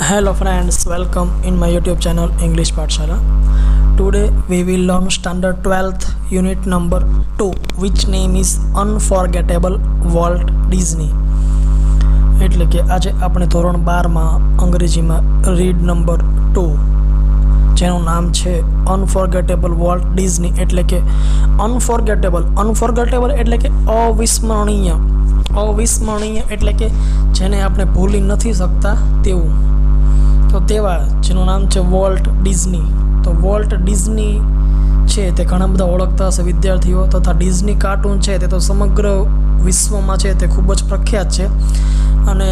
Hello friends, welcome in my YouTube channel English Pathshala. Today we will learn standard 12th unit number 2 which name is Unforgettable Walt Disney. એટલે કે આજે આપણે ધોરણ 12 અંગ્રેજીમાં read number 2 જેનું નામ છે અનફોર્ગેટેબલ વોલ્ટ ડિઝની. એટલે કે અનફોર્ગેટેબલ એટલે કે અવિસ્મરણીય એટલે કે જેને આપણે ભૂલી નથી શકતા તેવું. તો તેવા જેનું નામ છે વોલ્ટ ડિઝની. તો વોલ્ટ ડિઝની છે તે ઘણા બધા ઓળખતા હશે વિદ્યાર્થીઓ. તથા ડિઝની કાર્ટૂન છે તે તો સમગ્ર વિશ્વમાં છે તે ખૂબ જ પ્રખ્યાત છે અને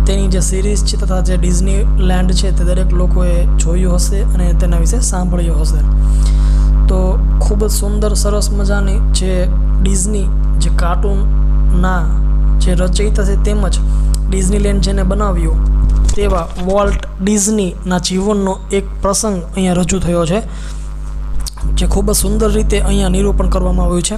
તેની જે સિરીઝ છે તથા જે ડિઝની લેન્ડ છે તે દરેક લોકોએ જોયું હશે અને તેના વિશે સાંભળ્યું હશે. તો ખૂબ જ સુંદર સરસ મજાની જે ડિઝની જે કાર્ટૂનના જે રચયિતા છે તેમજ ડિઝનીલેન્ડ જેને બનાવ્યું તેવા વોલ્ટ ડિઝનીના જીવનનો એક પ્રસંગ અહીંયા રજૂ થયો છે જે ખૂબ જ સુંદર રીતે અહીંયા નિરૂપણ કરવામાં આવ્યું છે.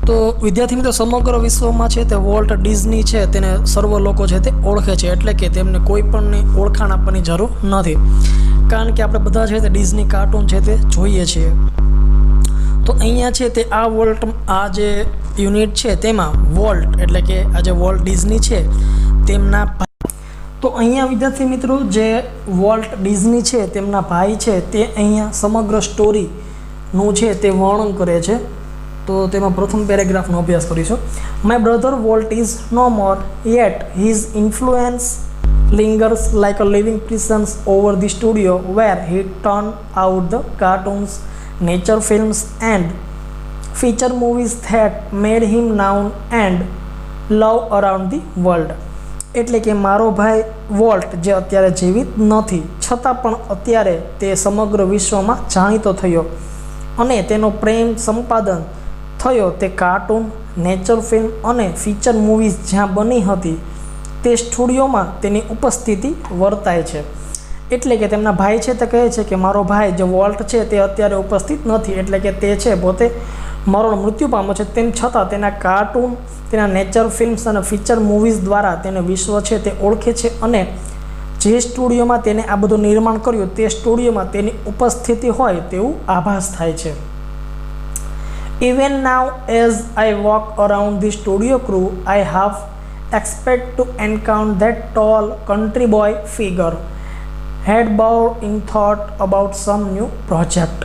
તો વિદ્યાર્થી મિત્રો, સમગ્ર વિશ્વમાં છે તે વોલ્ટ ડિઝની છે તેને સર્વ લોકો છે તે ઓળખે છે. એટલે કે તેમને કોઈ પણની ઓળખાણ આપવાની જરૂર નથી, કારણ કે આપણે બધા છે તે ડિઝની કાર્ટૂન છે તે જોઈએ છીએ. તો અહીંયા છે તે આ જે યુનિટ છે તેમાં વોલ્ટ એટલે કે આ જે વોલ્ટ ડિઝની છે તેમના તો અહીંયા વિદ્યાર્થી મિત્રો જે વોલ્ટ ડિઝની છે તેમના ભાઈ છે તે અહીંયા સમગ્ર સ્ટોરીનું છે તે વર્ણન કરે છે. તો તેમાં પ્રથમ પેરેગ્રાફનો અભ્યાસ કરીશું. My brother Walt is no more yet his influence lingers like a living presence over the studio where he turned out the cartoons, nature films and feature movies that made him known and loved around the world. એટલે કે મારો ભાઈ volt જે અત્યારે જીવિત નથી છતાં પણ અત્યારે તે સમગ્ર વિશ્વમાં જાણીતો થયો અને તેનો પ્રેમ સંપાદન થયો તે કાર્ટૂન, નેચર ફિલ્મ અને ફીચર મૂવીઝ જ્યાં બની હતી તે સ્ટુડિયોમાં તેની ઉપસ્થિતિ વર્તાય છે. એટલે કે તેમના ભાઈ છે તે કહે છે કે મારો ભાઈ જે વોલ્ટ છે તે અત્યારે ઉપસ્થિત નથી, એટલે કે તે છે પોતે મૃત્યુ પામ્યો છે, તેમ છતાં તેના કાર્ટૂન, તેના નેચર ફિલ્મ્સ અને ફીચર મૂવીઝ દ્વારા તેને વિશ્વ છે તે ઓળખે છે અને જે સ્ટુડિયોમાં તેને આ બધું નિર્માણ કર્યું તે સ્ટુડિયોમાં તેની ઉપસ્થિતિ હોય તેવું આભાસ થાય છે. Even now as I walk around the studio crew, I have expect to encounter that tall country boy figure, head bowed in thought about some new project.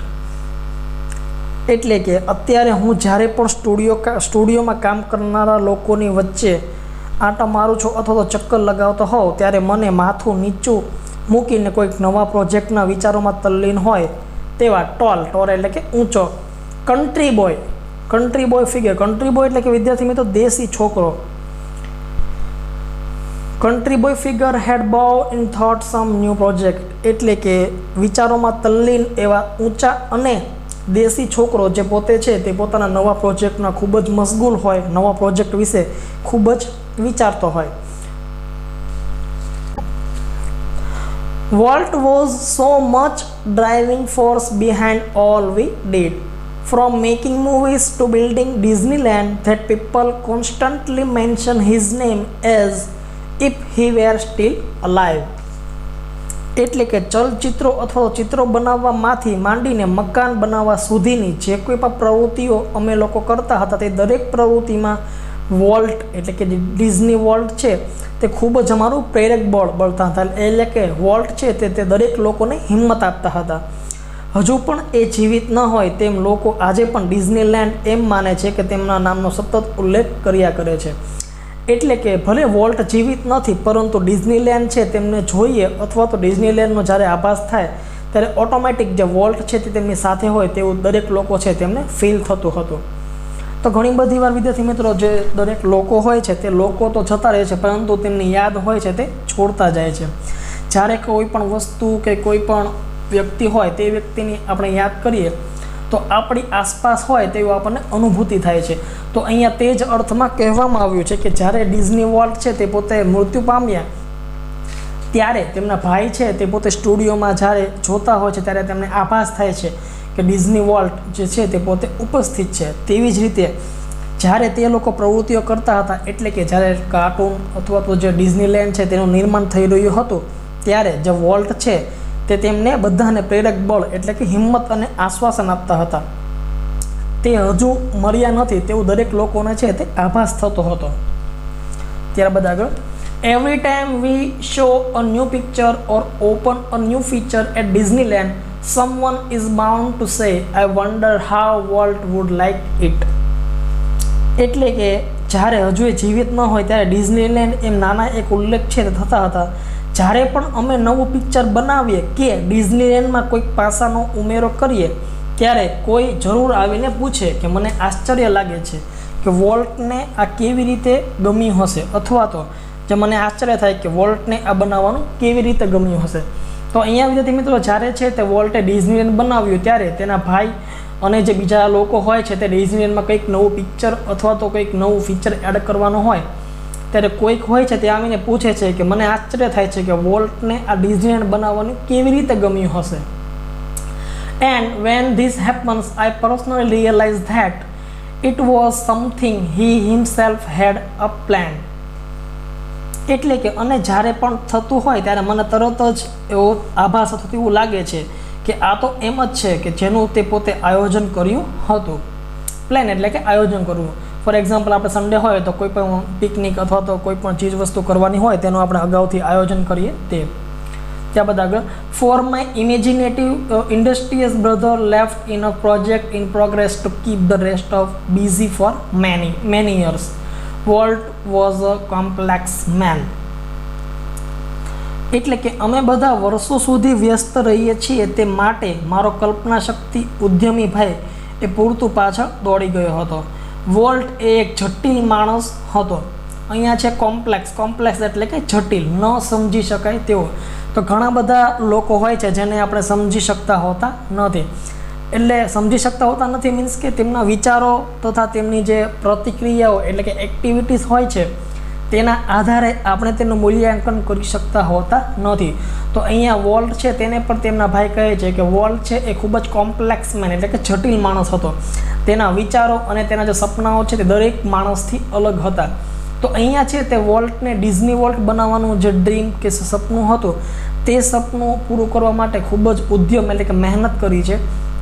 એટલે કે અત્યારે હું જ્યારે પણ સ્ટુડિયોમાં કામ કરનારા લોકોની વચ્ચે આંટા મારું છું અથવા તો ચક્કર લગાવતો હોઉં ત્યારે મને માથું નીચું મૂકીને કોઈક નવા પ્રોજેક્ટના વિચારોમાં તલ્લીન હોય તેવા ટોલ એટલે કે ઊંચો country boy figure. Country boy એટલે કે વિદ્યાર્થી મિત્રો દેશી છોકરો. Country boy figure head bow in thought some new project એટલે કે વિચારોમાં તલ્લીન એવા ઊંચા અને દેશી છોકરો જે પોતે છે તે પોતાના નવા પ્રોજેક્ટમાં ખૂબ જ મશગુલ હોય, નવા પ્રોજેક્ટ વિશે ખૂબ જ વિચારતો હોય. Volt was so much driving force behind all we did, from making movies to building Disneyland, that people constantly mention his name as if he were still alive. એટલે કે ચલચિત્રો અથવા ચિત્રો બનાવવામાંથી માંડીને મકાન બનાવવા સુધીની જે કોઈ પણ પ્રવૃત્તિઓ અમે લોકો કરતા હતા તે દરેક પ્રવૃત્તિમાં વોલ્ટ એટલે કે ડિઝની વોલ્ટ છે તે ખૂબ જ અમારું પ્રેરક બળ બળતા હતા. એટલે કે વોલ્ટ છે તે દરેક લોકોને હિંમત આપતા હતા. હજુ પણ એ જીવિત ન હોય તેમ લોકો આજે પણ ડિઝનીલેન્ડ એમ માને છે કે તેમના નામનો સતત ઉલ્લેખ કર્યા કરે છે. એટલે કે ભલે વોલ્ટ જીવિત નથી પરંતુ ડિઝનીલેન્ડ છે તેમને જોઈએ અથવા તો ડિઝનીલેન્ડનો જ્યારે આભાસ થાય ત્યારે ઓટોમેટિક જે વોલ્ટ છે તે તેમની સાથે હોય તેવું દરેક લોકો છે તેમને ફીલ થતું હતું. તો ઘણી બધી વાર વિદ્યાર્થી મિત્રો જે દરેક લોકો હોય છે તે લોકો તો જતા રહે છે પરંતુ તેમની યાદ હોય છે તે છોડતા જાય છે. જ્યારે કોઈ પણ વસ્તુ કે કોઈ પણ વ્યક્તિ હોય તે વ્યક્તિની આપણે યાદ કરીએ તો આપણી આસપાસ હોય તેવું આપણને અનુભૂતિ થાય છે. તો અહીંયા તે જ અર્થમાં કહેવામાં આવ્યું છે કે જ્યારે ડિઝની વોલ્ટ છે તે પોતે મૃત્યુ પામ્યા ત્યારે તેમના ભાઈ છે તે પોતે સ્ટુડિયોમાં જ્યારે જોતા હોય છે ત્યારે તેમને આભાસ થાય છે કે ડિઝની વોલ્ટ જે છે તે પોતે ઉપસ્થિત છે. તેવી જ રીતે જ્યારે તે લોકો પ્રવૃત્તિઓ કરતા હતા એટલે કે જ્યારે કાર્ટૂન અથવા તો જે ડિઝનીલેન્ડ છે તેનું નિર્માણ થઈ રહ્યું હતું ત્યારે જે વોલ્ટ છે તે તેમને બધાને પ્રેરક બળ એટલે કે હિંમત અને આશ્વાસન આપતા હતા. તે હજુ મળ્યા નથી તેવું દરેક લોકોને છે તે આભાસ થતો હતો. ત્યારબાદ આગળ, every time we show a new picture or open a new feature at Disneyland someone is bound to say I wonder how Walt would like it. એટલે કે જ્યારે હજુ એ જીવિત ન હોય ત્યારે ડિઝનીલેન્ડ એમ નાના એક ઉલ્લેખ છે તે થતા હતા. જ્યારે પણ અમે નવું પિક્ચર બનાવીએ કે ડિઝનીલેન્ડમાં કોઈક પાસાનો ઉમેરો કરીએ ત્યારે કોઈ જરૂર આવીને પૂછે કે મને આશ્ચર્ય લાગે છે કે વોલ્ટને આ કેવી રીતે ગમ્યું હશે, અથવા તો જે મને આશ્ચર્ય થાય કે વોલ્ટને આ બનાવવાનું કેવી રીતે ગમ્યું હશે. તો અહીંયા વિદ્યાર્થી મિત્રો જ્યારે છે તે વોલ્ટે ડિઝનીલેન્ડ બનાવ્યું ત્યારે તેના ભાઈ અને જે બીજા લોકો હોય છે તે ડિઝનીલેન્ડમાં કંઈક નવું પિક્ચર અથવા તો કંઈક નવું ફીચર એડ કરવાનું હોય ત્યારે કોઈક હોય છે તે આવીને પૂછે છે કે મને આશ્ચર્ય થાય છે કે વોલ્ટને આ ડિઝનીલેન્ડ બનાવવાનું કેવી રીતે ગમ્યું હશે. And when this happens, I personally realize that it was something he himself had a plan. એટલે કે અને જ્યારે પણ થતું હોય ત્યારે મને તરત જ એવો આભાસ થતો એવું લાગે છે કે આ તો એમ જ છે કે જેનું તે પોતે આયોજન કર્યું હતું. પ્લાન એટલે કે આયોજન કરવું. ફોર એક્ઝામ્પલ આપણે સન્ડે હોય તો કોઈ પણ પિકનિક અથવા તો કોઈ પણ ચીજ વસ્તુ કરવાની હોય તેનું આપણે અગાઉથી આયોજન કરીએ તે. ત્યારબાદ આગળ, for my imaginative industrious brother left in a project in progress to keep the rest of busy for many years. Walt was a complex man. એટલે કે અમે બધા વર્ષો સુધી વ્યસ્ત રહીએ છીએ તે માટે મારો કલ્પના શક્તિ ઉદ્યમી ભાઈ એ પૂરતું પાછળ દોડી ગયો હતો. વોલ્ટ એ એક જટિલ માણસ હતો. અહીંયા છે કોમ્પ્લેક્સ. કોમ્પ્લેક્સ એટલે કે જટિલ, ન સમજી શકાય તેવો. તો ઘણા બધા લોકો હોય છે જેને આપણે સમજી શકતા હોતા નથી. એટલે સમજી શકતા હોતા નથી મીન્સ કે તેમના વિચારો તથા તેમની જે પ્રતિક્રિયાઓ એટલે કે એક્ટિવિટીઝ હોય છે તેના આધારે આપણે તેનું મૂલ્યાંકન કરી શકતા હોતા નથી. તો અહીંયા વોલ્ટ છે તેને પણ તેમના ભાઈ કહે છે કે વોલ્ટ છે એ ખૂબ જ કોમ્પ્લેક્સ મેન એટલે કે જટિલ માણસ હતો. તેના વિચારો અને તેના જે સપનાઓ છે તે દરેક માણસથી અલગ હતા. તો અહીંયા છે તે વોલ્ટને ડિઝની વર્લ્ડ બનાવવાનું જે ડ્રીમ કે સપનું હતું તે સપનું પૂરું કરવા માટે ખૂબ જ ઉદ્યમ એટલે કે મહેનત કરી છે.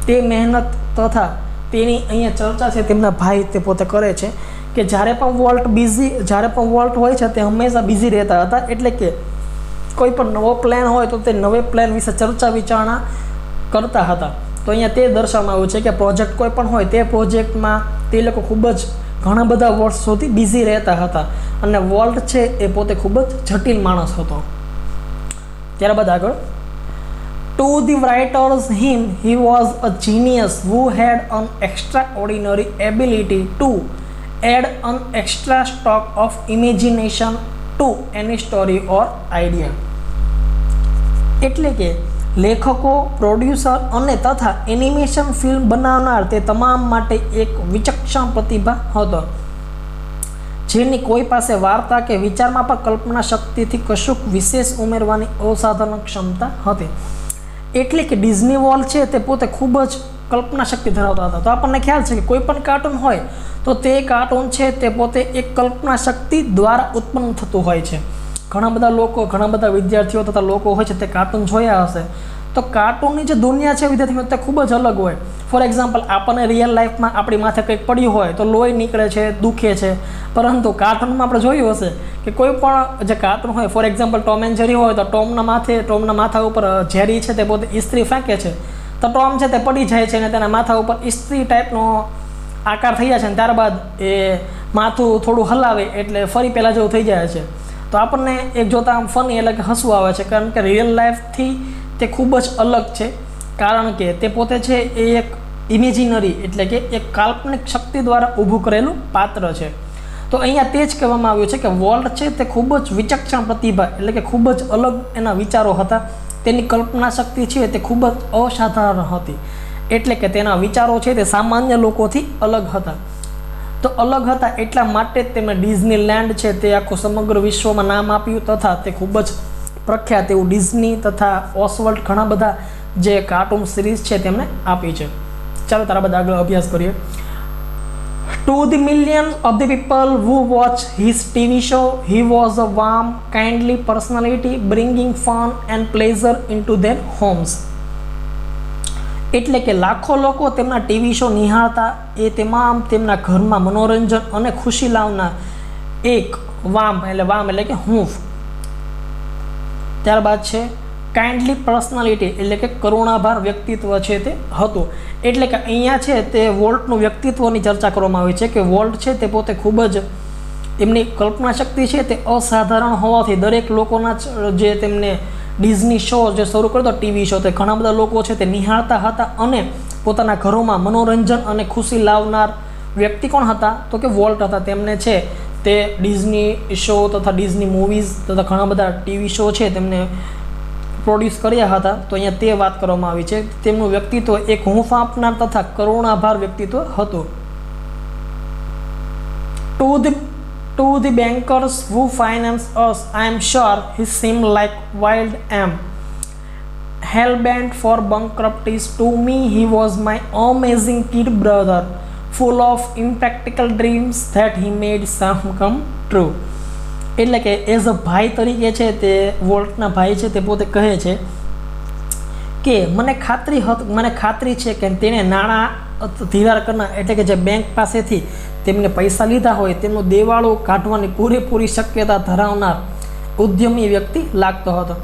તે મહેનત તથા તેની અહીંયા ચર્ચા છે તેમના ભાઈ તે પોતે કરે છે કે જ્યારે પણ વોલ્ટ હોય છે તે હંમેશા બિઝી રહેતા હતા. એટલે કે કોઈ પણ નવો પ્લાન હોય તો તે નવે પ્લાન વિશે ચર્ચા વિચારણા કરતા હતા. તો અહીંયા તે દર્શાવવામાં આવ્યું છે કે પ્રોજેક્ટ કોઈ પણ હોય તે પ્રોજેક્ટમાં તે લોકો ખૂબ જ ઘણા બધા વર્ષ સુધી બિઝી રહેતા હતા અને વોલ્ટ છે એ પોતે ખૂબ જ જટિલ માણસ હતો. ત્યારબાદ આગળ, To the writers, he was a genius who had an extraordinary ability to add an extra stock of imagination to any story or idea. એટલે કે લેખકો, પ્રોડ્યુસર અને તથા એનિમેશન ફિલ્મ બનાવનાર તે તમામ માટે એક વિચક્ષણ પ્રતિભા હતો જેની કોઈ પાસે વાર્તા કે વિચારમાં પણ કલ્પના શક્તિથી કશુંક વિશેષ ઉમેરવાની અસાધારણ ક્ષમતા હતી. એટલે કે ડિઝની વર્લ્ડ છે તે પોતે ખૂબ જ કલ્પના શક્તિ ધરાવતા હતા. તો આપણને ખ્યાલ છે કે કોઈ પણ કાર્ટૂન હોય તો તે કાર્ટૂન છે તે પોતે એક કલ્પના શક્તિ દ્વારા ઉત્પન્ન થતું હોય છે. ઘણા બધા વિદ્યાર્થીઓ તથા લોકો હોય છે તે કાર્ટૂન જોયા હશે. તો કાર્ટૂનની જે દુનિયા છે વિદ્યાર્થીઓ તે ખૂબ જ અલગ હોય. ફોર એક્ઝામ્પલ આપણને રિયલ લાઈફમાં આપણી માથે કંઈક પડ્યું હોય તો લોહી નીકળે છે, દુખે છે. પરંતુ કાર્ટૂનમાં આપણે જોયું હશે કે કોઈ પણ જે કાર્ટૂન હોય, for example Tom and Jerry હોય તો ટોમના માથા ઉપર જેરી છે તે પોતે ઇસ્ત્રી ફેંકે છે તો ટોમ છે તે પડી જાય છે અને તેના માથા ઉપર ઇસ્ત્રી ટાઈપનો આકાર થઈ જાય છે અને ત્યારબાદ એ માથું થોડું હલાવે એટલે ફરી પહેલાં જેવું થઈ જાય છે. તો આપણને એક જોતાં આમ ફની એટલે કે હસવું આવે છે કારણ કે રિયલ લાઈફથી તે ખૂબ જ અલગ છે. કારણ કે તે પોતે છે એ એક ઇમેજિનરી એટલે કે એક કાલ્પનિક શક્તિ દ્વારા ઊભું કરેલું પાત્ર છે. તો અહીંયા તે જ કહેવામાં આવ્યું છે કે વોલ્ટ છે તે ખૂબ જ વિચક્ષણ પ્રતિભા એટલે કે ખૂબ જ અલગ એના વિચારો હતા. તેની કલ્પના શક્તિ છે તે ખૂબ જ અસાધારણ હતી. એટલે કે તેના વિચારો છે તે સામાન્ય લોકોથી અલગ હતા. તો અલગ હતા એટલા માટે જ તેમણે ડિઝનીલેન્ડ છે તે આખું સમગ્ર વિશ્વમાં નામ આપ્યું તથા તે ખૂબ જ પ્રખ્યાત એવું ડિઝની તથા ઓસવલ્ટ ઘણા બધા જે કાર્ટૂન સિરીઝ છે તેમણે આપી છે. ચાલો ત્યારબાદ આગળ અભ્યાસ કરીએ. To the million of the people who watch his TV show, he was a warm, kindly personality bringing fun and pleasure into their homes. એટલે કે લાખો લોકો તેમના ટીવી શો નિહાળતા, એ તમામ તેમના ઘરમાં મનોરંજન અને ખુશી લાવનાર એક વામ એટલે કે હૂંફ. ત્યારબાદ છે કાઇન્ડલી પર્સનાલિટી એટલે કે કરુણાભાર વ્યક્તિત્વ છે તે હતું. એટલે કે અહીંયા છે તે વોલ્ટનું વ્યક્તિત્વની ચર્ચા કરવામાં આવી છે કે વોલ્ટ છે તે પોતે ખૂબ જ એમની કલ્પના શક્તિ છે તે અસાધારણ હોવાથી દરેક લોકોના જે તેમને ડિઝની શો જે શરૂ કર્યો હતો ટીવી શો, તે ઘણા બધા લોકો છે તે નિહાળતા હતા અને પોતાના ઘરોમાં મનોરંજન અને ખુશી લાવનાર વ્યક્તિ કોણ હતા? તો કે વોલ્ટ હતા. તેમને છે તે ડિઝની શો તથા ડિઝની મૂવીઝ તથા ઘણા બધા ટીવી શો છે તેમને પ્રોડ્યુસ કર્યા હતા. તો અહીંયા તે વાત કરવામાં આવી છે. તેમનું વ્યક્તિત્વ એક હૂંફ આપનાર તથા કરુણાભાર વ્યક્તિત્વ હતું. To the bankers who finance us, I am sure he seemed like wild am hell-bent for bankruptcies. To me, he was my amazing kid brother, full of impractical dreams that he made some come true. એટલે કે as a ભાઈ તરીકે છે તે વોલ્ટના ભાઈ છે તે પોતે કહે છે કે મને ખાતરી છે કે તેણે નાણાં ધિરાણ કરનાર એટલે કે જે બેંક પાસેથી તેમને પૈસા લીધા હોય તેમનું દેવાળું કાઢવાની પૂરેપૂરી શક્યતા ધરાવનાર ઉદ્યમી વ્યક્તિ લાગતો હતો.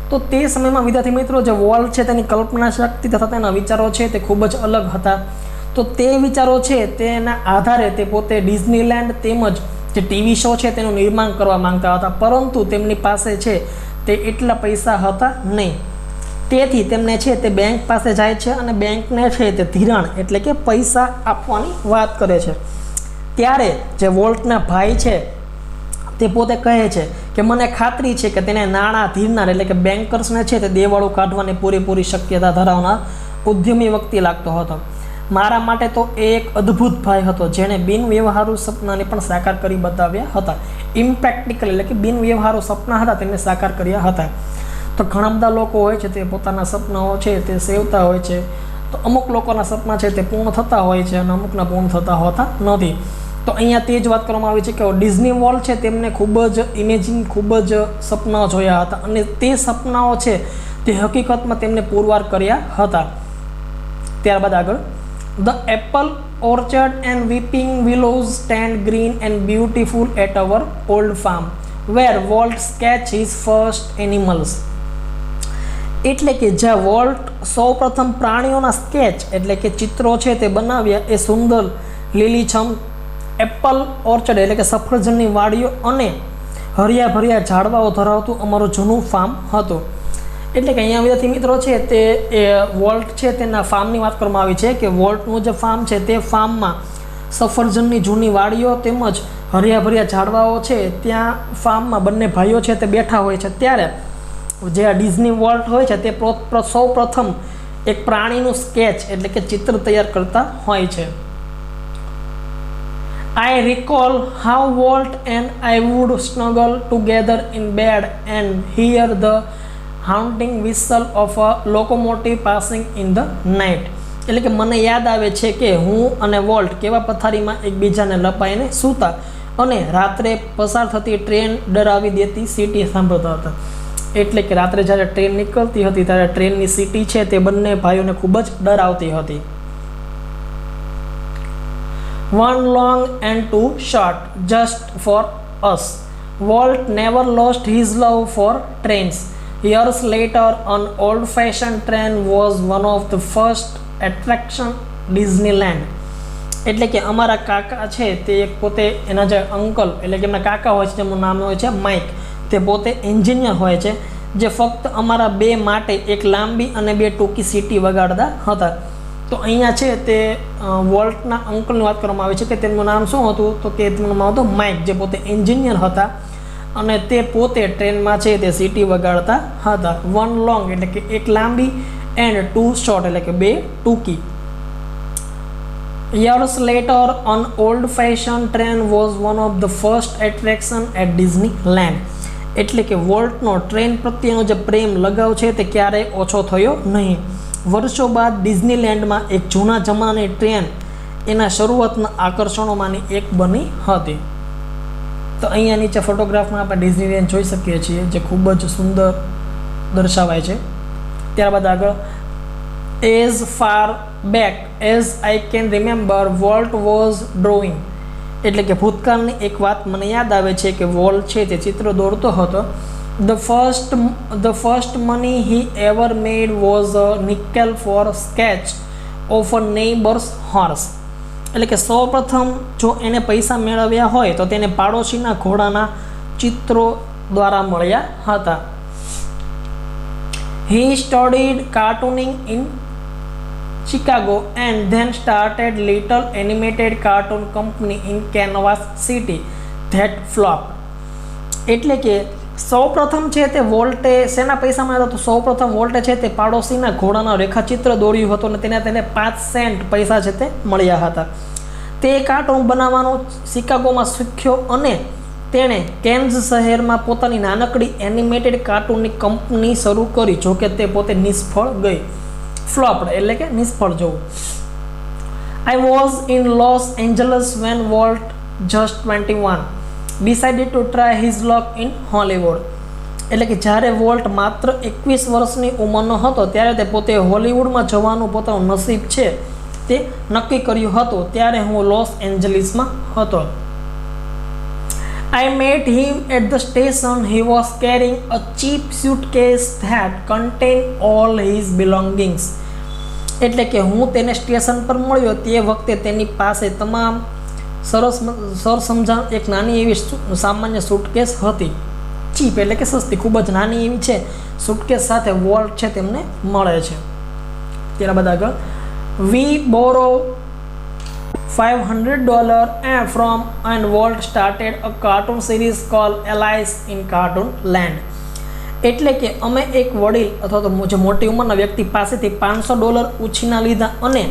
તો તે સમયમાં વિદ્યાર્થી મિત્રો જે વોલ્ટ છે તેની કલ્પના શક્તિ તથા તેના વિચારો છે તે ખૂબ જ અલગ હતા. તો તે વિચારો છે તેના આધારે તે પોતે ડિઝનીલેન્ડ તેમજ જે ટીવી શો છે તેનું નિર્માણ કરવા માંગતા હતા, પરંતુ તેમની પાસે છે તે એટલા પૈસા હતા નહીં. તેથી તેમને છે તે બેંક પાસે જાય છે અને બેંકને છે તે ધિરાણ એટલે કે પૈસા આપવાની વાત કરે છે. ત્યારે જે વોલ્ટના ભાઈ છે તે પોતે કહે છે કે મને ખાતરી છે કે તેને નાણાં ધીરનાર એટલે કે બેન્કર્સને છે તે દેવાળું કાઢવાની પૂરેપૂરી શક્યતા ધરાવનાર ઉદ્યમી વ્યક્તિ લાગતો હતો. મારા માટે તો એ એક અદ્ભુત ભાઈ હતો જેણે બિનવ્યવહારુ સપનાને પણ સાકાર કરી બતાવ્યા હતા. ઇમ્પ્રેક્ટિકલ એટલે કે બિનવ્યવહારુ સપના હતા તેને સાકાર કર્યા હતા. તો ઘણા બધા લોકો હોય છે તે પોતાના સપનાઓ છે તે સેવતા હોય છે. તો અમુક લોકોના સપના છે તે પૂર્ણ થતા હોય છે અને અમુકના પૂર્ણ થતા હોતા નથી. તો અહીંયા તે જ વાત કરવામાં આવી છે કે ડિઝની વર્લ્ડ છે તેમને ખૂબ જ ઇમેજિંગ ખૂબ જ સપનાઓ જોયા હતા અને તે સપનાઓ છે તે હકીકતમાં તેમને પુરવાર કર્યા હતા. ત્યારબાદ આગળ The apple orchard and weeping willows stand green and beautiful at our old farm, where Walt sketched his first animals. એટલે કે જ્યાં વોલ્ટ સૌપ્રથમ પ્રાણીઓના સ્કેચ એટલે કે ચિત્રો છે તે બનાવ્યા એ સુંદર લીલીછમ એપલ ઓર્ચર્ડ એટલે કે સફરજનની વાડીઓ અને હરિયાભર્યા ઝાડવાઓ ધરાવતું અમારું જૂનું ફાર્મ હતું. એટલે કે અહીંયા વિદ્યાર્થી મિત્રો છે તે વોલ્ટ છે તેના ફાર્મની વાત કરવામાં આવી છે કે વોલ્ટનું જે ફાર્મ છે તે ફાર્મમાં સફરજનની જૂની વાડીઓ તેમજ હરિયાભર્યા ઝાડવાઓ છે ત્યાં ફાર્મમાં બંને ભાઈઓ છે તે બેઠા હોય છે. ત્યારે જે આ ડિઝની વર્લ્ડ હોય છે તે સૌ પ્રથમ એક પ્રાણીનું સ્કેચ એટલે કે ચિત્ર તૈયાર કરતા હોય છે. I recall how Walt and I would snuggle together in bed and hear the haunting whistle of a locomotive passing in the night. એટલે કે મને યાદ આવે છે કે હું અને વોલ્ટ કેવા પથારીમાં એકબીજાને લપાઈને સૂતા અને રાત્રે પસાર થતી ટ્રેન ડરાવી દેતી સીટી સાંભળતા હતા. એટલે કે રાત્રે જ્યારે ટ્રેન નીકળતી હતી ત્યારે ટ્રેનની સીટી છે તે બંને ભાઈઓને ખૂબ જ ડરાવતી હતી. One long and two short, just for us. Walt never lost his love for trains. Years later, an old-fashioned train was one of the first attraction Disneyland. એટલે કે અમારા કાકા છે તે એક પોતે એના જે અંકલ એટલે કે એમના કાકા હોય છે જેમનું નામ હોય છે માઇક, તે પોતે એન્જિનિયર હોય છે જે ફક્ત અમારા બે માટે એક લાંબી અને બે ટૂંકી સીટી વગાડતા હતા. તો અહીંયા છે તે વોલ્ટના અંકલની વાત કરવામાં આવે છે કે તેમનું નામ શું હતું? તો કે તેમનું નામ હતું માઇક, જે પોતે એન્જિનિયર હતા અને તે પોતે ટ્રેનમાં છે તે સીટી વગાડતા હતા. વન લોંગ એટલે કે એક લાંબી એન્ડ ટુ શોર્ટ એટલે કે બે ટૂંકી. Years later, an old-fashioned train was one of the first attraction at Disneyland. એટલે કે વોલ્ટનો ટ્રેન પ્રત્યેનો જે પ્રેમ લગાવ છે તે ક્યારેય ઓછો થયો નહીં. વર્ષો બાદ ડિઝનીલેન્ડમાં એક જૂના જમાનાની ટ્રેન એના શરૂઆતના આકર્ષણોમાંની એક બની હતી. તો અહીંયા નીચે ફોટોગ્રાફમાં આપણે ડિઝનીલેન્ડ જોઈ શકીએ છીએ, જે ખૂબ જ સુંદર દર્શાવાય છે. ત્યારબાદ આગળ, as far back as I can remember volt was drawing, એટલે કે ભૂતકાળની એક વાત મને યાદ આવે છે કે વોલ્ટ છે તે ચિત્ર દોરતો હતો. The first money he ever made was a nickel for sketch of a neighbor's horse, એટલે કે સૌપ્રથમ જો એને પૈસા મેળવ્યા હોય તો તેને પાડોશીના ઘોડાના ચિત્રો દ્વારા મળ્યા હતા. He studied cartooning in Chicago and then started little animated cartoon company in Kansas City that flopped. એટલે કે સૌપ્રથમ છે તે વોલ્ટે શેના પૈસા મળ્યા હતા? તો સૌપ્રથમ વોલ્ટે છે તે પાડોશીના ઘોડાના રેખાચિત્ર દોર્યું હતું અને તેને 5 સેન્ટ પૈસા છે તે મળ્યા હતા. તે કાર્ટૂન બનાવવાનો શિકાગોમાં શીખ્યો અને તેણે કેન્સ શહેરમાં પોતાની નાનકડી એનિમેટેડ કાર્ટૂનની કંપની શરૂ કરી, જોકે તે પોતે નિષ્ફળ ગઈ. ફ્લોપ્ડ એટલે કે નિષ્ફળ જવું. I was in Los Angeles when Walt, just 21, decided to try his luck in Hollywood. એટલે કે જ્યારે વોલ્ટ માત્ર 21 વર્ષની ઉંમરનો હતો ત્યારે તે પોતે હોલિવૂડમાં જવાનું પોતાનું નસીબ છે તે નક્કી કર્યું હતું. ત્યારે હું લોસ એન્જલિસમાં હતો. I met him at the station. He was carrying a cheap suitcase that contained all his belongings. એટલે કે હું તેને સ્ટેશન પર મળ્યો તે વખતે તેની પાસે તમામ સરસમજાણ એક નાની એવી સામાન્ય સુટકેસ હતી. ચીપ એટલે કે સસ્તી, ખૂબ જ નાની એવી છે સુટકેસ સાથે વોલ્ટ છે તેમને મળે છે. ત્યારબાદ આગળ, we borrow $500 from and Walt started a cartoon series called Alice in Cartoonland. એટલે કે અમે એક વડીલ અથવા તો જે મોટી ઉંમરના વ્યક્તિ પાસેથી $500 ઉછીના લીધા અને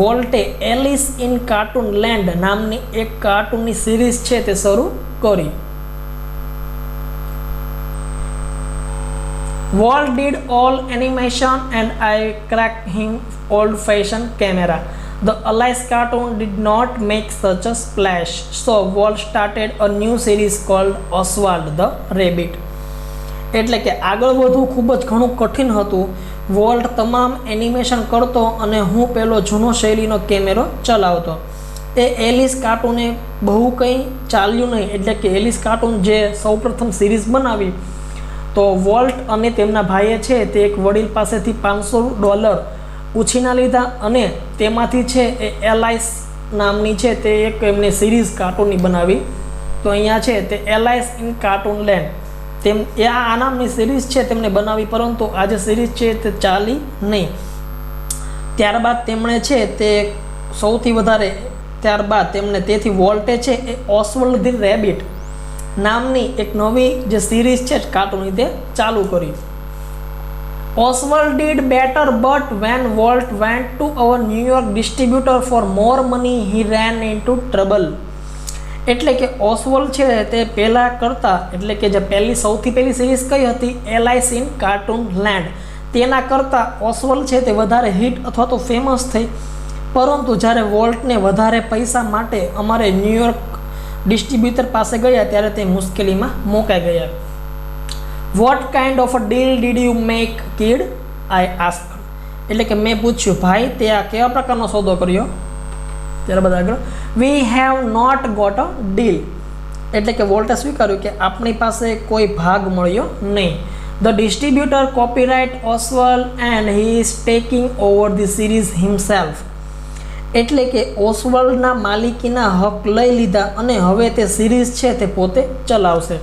વોલ્ટે એલિસ ઇન કાર્ટૂનલેન્ડ નામની એક કાર્ટૂનની સિરીઝ છે તે શરૂ કરી. Walt did all animation and I cracked him old-fashioned camera. The Alice cartoon did not make such a splash, so Walt started a new series called Oswald the Rabbit. એટલે કે આગળ વધવું ખૂબ જ ઘણું કઠિન હતું. વોલ્ટ તમામ એનિમેશન કરતો અને હું પેલો જૂનો શૈલીનો કેમેરો ચલાવતો. એ એલિસ કાર્ટૂને બહુ કંઈ ચાલ્યું નહીં. એટલે કે એલિસ કાર્ટૂન જે સૌપ્રથમ સિરીઝ બનાવી તો વોલ્ટ અને તેમના ભાઈએ છે તે એક વડીલ પાસેથી $500 ઉછીના લીધા અને તેમાંથી છે એ એલાઇસ નામની છે તે એક એમને સિરીઝ કાર્ટૂનની બનાવી. તો અહીંયા છે તે એલાઇસ ઇન કાર્ટૂનલેન્ડ આ નામની સિરીઝ છે તેમને બનાવી, પરંતુ આ જે સિરીઝ છે તે ચાલી નહીં. ત્યારબાદ તેમણે છે તે સૌથી વધારે તેથી વોલ્ટે છે એ ઓસ્વલ્ડ ધી રેબિટ નામની એક નવી જે સિરીઝ છે કાર્ટૂનની તે ચાલુ કરી. Oswald did better, but when Walt went to our New York distributor for more money, he ran into trouble. એટલે કે ઓસ્વલ્ડ છે તે પહેલાં કરતાં, એટલે કે જે સૌથી પહેલી સિરીઝ કઈ હતી એલાઇસ ઇન કાર્ટૂનલેન્ડ, તેના કરતાં ઓસ્વલ્ડ છે તે વધારે હિટ અથવા તો ફેમસ થઈ. પરંતુ જ્યારે વોલ્ટને વધારે પૈસા માટે અમારે ન્યૂયોર્ક ડિસ્ટ્રીબ્યુટર પાસે ગયા ત્યારે તે મુશ્કેલીમાં મુકાઈ ગયા. What kind of a deal did you make kid? I ask. એટલે કે મેં પૂછ્યું, ભાઈ તે આ કેવા પ્રકારનો સોદો કર્યો? ત્યારબાદ આગળ, we have not got a deal. એટલે કે વોલ્ટે સ્વીકાર્યું કે આપણી પાસે કોઈ ભાગ મળ્યો નહીં. The distributor copyright Oswald and he is taking over the series himself. એટલે કે ઓસ્વલ્ડના માલિકીના હક લઈ લીધા અને હવે તે સિરીઝ છે તે પોતે ચલાવશે.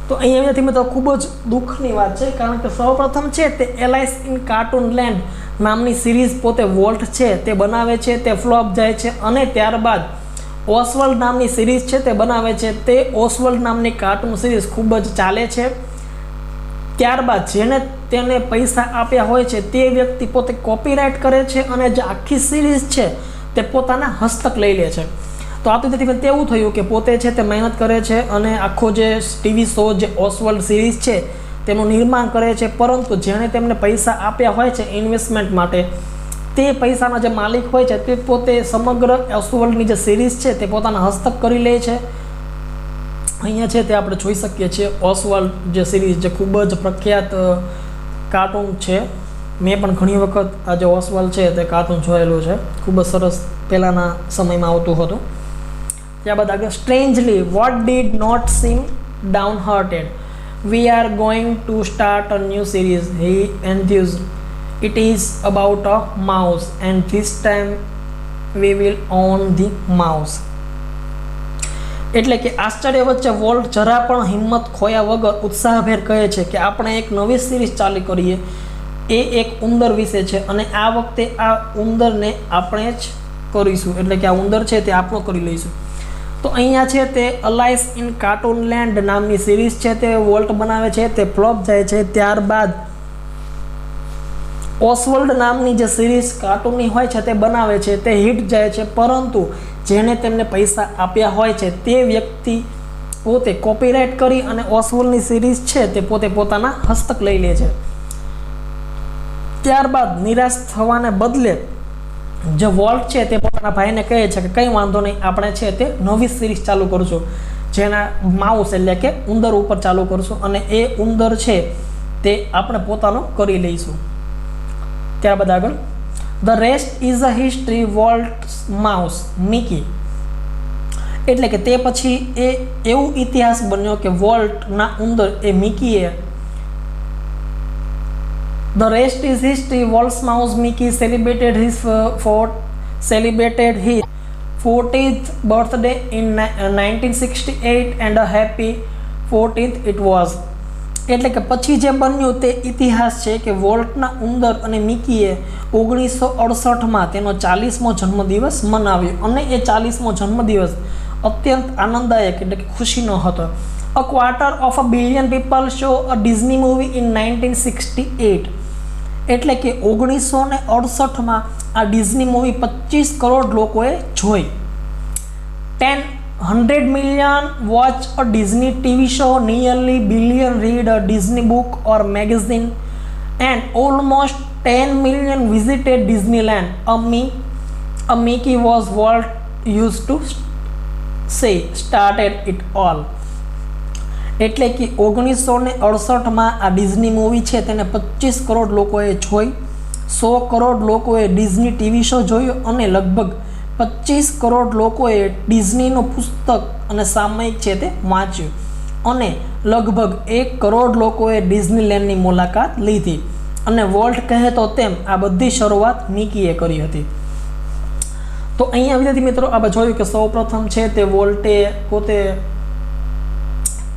તો અહીંયાથી મેં તો ખૂબ જ દુઃખની વાત છે, કારણ કે સૌપ્રથમ છે તે એલાઇસ ઇન કાર્ટૂનલેન્ડ નામની સિરીઝ પોતે વોલ્ટ છે તે બનાવે છે, તે ફ્લોપ જાય છે અને ત્યારબાદ ઓસ્વલ્ડ નામની સિરીઝ છે તે બનાવે છે. તે ઓસ્વલ્ડ નામની કાર્ટૂન સિરીઝ ખૂબ જ ચાલે છે. ત્યારબાદ જેને તેને પૈસા આપ્યા હોય છે તે વ્યક્તિ પોતે કોપીરાઇટ કરે છે અને જે આખી સિરીઝ છે તે પોતાના હસ્તક લઈ લે છે. તો આ તેથી તેવું થયું કે પોતે છે તે મહેનત કરે છે અને આખો જે ટીવી શો જે ઓસ્વલ્ડ સિરીઝ છે તેનું નિર્માણ કરે છે, પરંતુ જેણે તેમને પૈસા આપ્યા હોય છે ઇન્વેસ્ટમેન્ટ માટે તે પૈસાના જે માલિક હોય છે તે પોતે સમગ્ર ઓસવલ્ડની જે સિરીઝ છે તે પોતાના હસ્તક કરી લે છે. અહીંયા છે તે આપણે જોઈ શકીએ છીએ ઓસવલ્ડ જે સિરીઝ જે ખૂબ જ પ્રખ્યાત કાર્ટૂન છે. મેં પણ ઘણી વખત આ જે ઓસવલ્ડ છે તે કાર્ટૂન જોયેલું છે. ખૂબ જ સરસ પહેલાંના સમયમાં આવતું હતું. ત્યારબાદ આગળ strangely what did not seem downhearted we are going to start a new series he enthuse it is about a mouse and this time we will own the mouse. એટલે કે આશ્ચર્ય વચ્ચે વોલ્ટ જરા પણ હિંમત ખોયા વગર ઉત્સાહભેર કહે છે કે આપણે એક નવી સિરીઝ ચાલુ કરીએ. એ એક ઉંદર વિશે છે અને આ વખતે આ ઉંદરને આપણે જ કરીશું, એટલે કે આ ઉંદર છે તે આપણો કરી લઈશું. તો અહીંયા છે તે અલાઇસ ઇન કાર્ટૂન લેન્ડ નામની સિરીઝ છે તે વોલ્ટ બનાવે છે, તે ફ્લોપ જાય છે. ત્યારબાદ ઓસવલ્ડ નામની જે સિરીઝ કાર્ટૂનની હોય છે તે બનાવે છે, તે હિટ જાય છે. પરંતુ જેણે તેમને પૈસા આપ્યા હોય છે તે વ્યક્તિ પોતે કોપીરાઇટ કરી અને ઓસવલ્ડની સિરીઝ છે તે પોતે પોતાના હસ્તક લઈ લે છે. ત્યારબાદ નિરાશ થવાને બદલે જે વોલ્ટ છે તે પોતાના ભાઈને કહે છે કે કંઈ વાંધો નહીં, આપણે છે તે નવી સિરીઝ ચાલુ કરશું જેના માઉસ એટલે કે ઉંદર ઉપર ચાલુ કરશું અને એ ઉંદર છે તે આપણે પોતાનો કરી લઈશું. ત્યારબાદ આગળ the rest is a history Walt's mouse Mickey. એટલે કે તે પછી એ એવું ઇતિહાસ બન્યો કે વોલ્ટના ઉંદર એ મિકીએ the rest is history Walt's mouse Mickey celebrated his 40th birthday in 1968 and a happy 14th it was. એટલે કે પછી જે બન્યું તે ઇતિહાસ છે કે વોલ્ટના ઉંદર અને મિકીએ 1968માં તેનો 40મો જન્મદિવસ મનાવ્યો અને એ 40મો જન્મદિવસ અત્યંત આનંદદાયક એટલે કે ખુશીનો હતો. A quarter of a billion people show a Disney movie in 1968. એટલે કે 1968માં આ ડિઝની મૂવી 25 કરોડ લોકોએ જોઈ. 100 million watch a Disney TV show, nearly billion read a Disney book or magazine, and almost 10 million visited Disneyland. A Mickey was Walt used to say started it all. એટલે કે 1968માં આ Disney movie છે તેને 25 કરોડ લોકોએ જોઈ, 100 કરોડ લોકોએ Disney TV show જોયો અને લગભગ 25 કરોડ લોકોએ ડિઝનીનું પુસ્તક અને સામયિક છે તે વાંચ્યું અને લગભગ 1 કરોડ લોકોએ ડિઝનીલેન્ડની મુલાકાત લીધી. અને વોલ્ટ કહે તો તેમ આ બધી શરૂઆત મિકીએ કરી હતી. તો અહીંયા વિદ્યાર્થી મિત્રો આપણે જોયું કે સૌપ્રથમ છે તે વોલ્ટે પોતે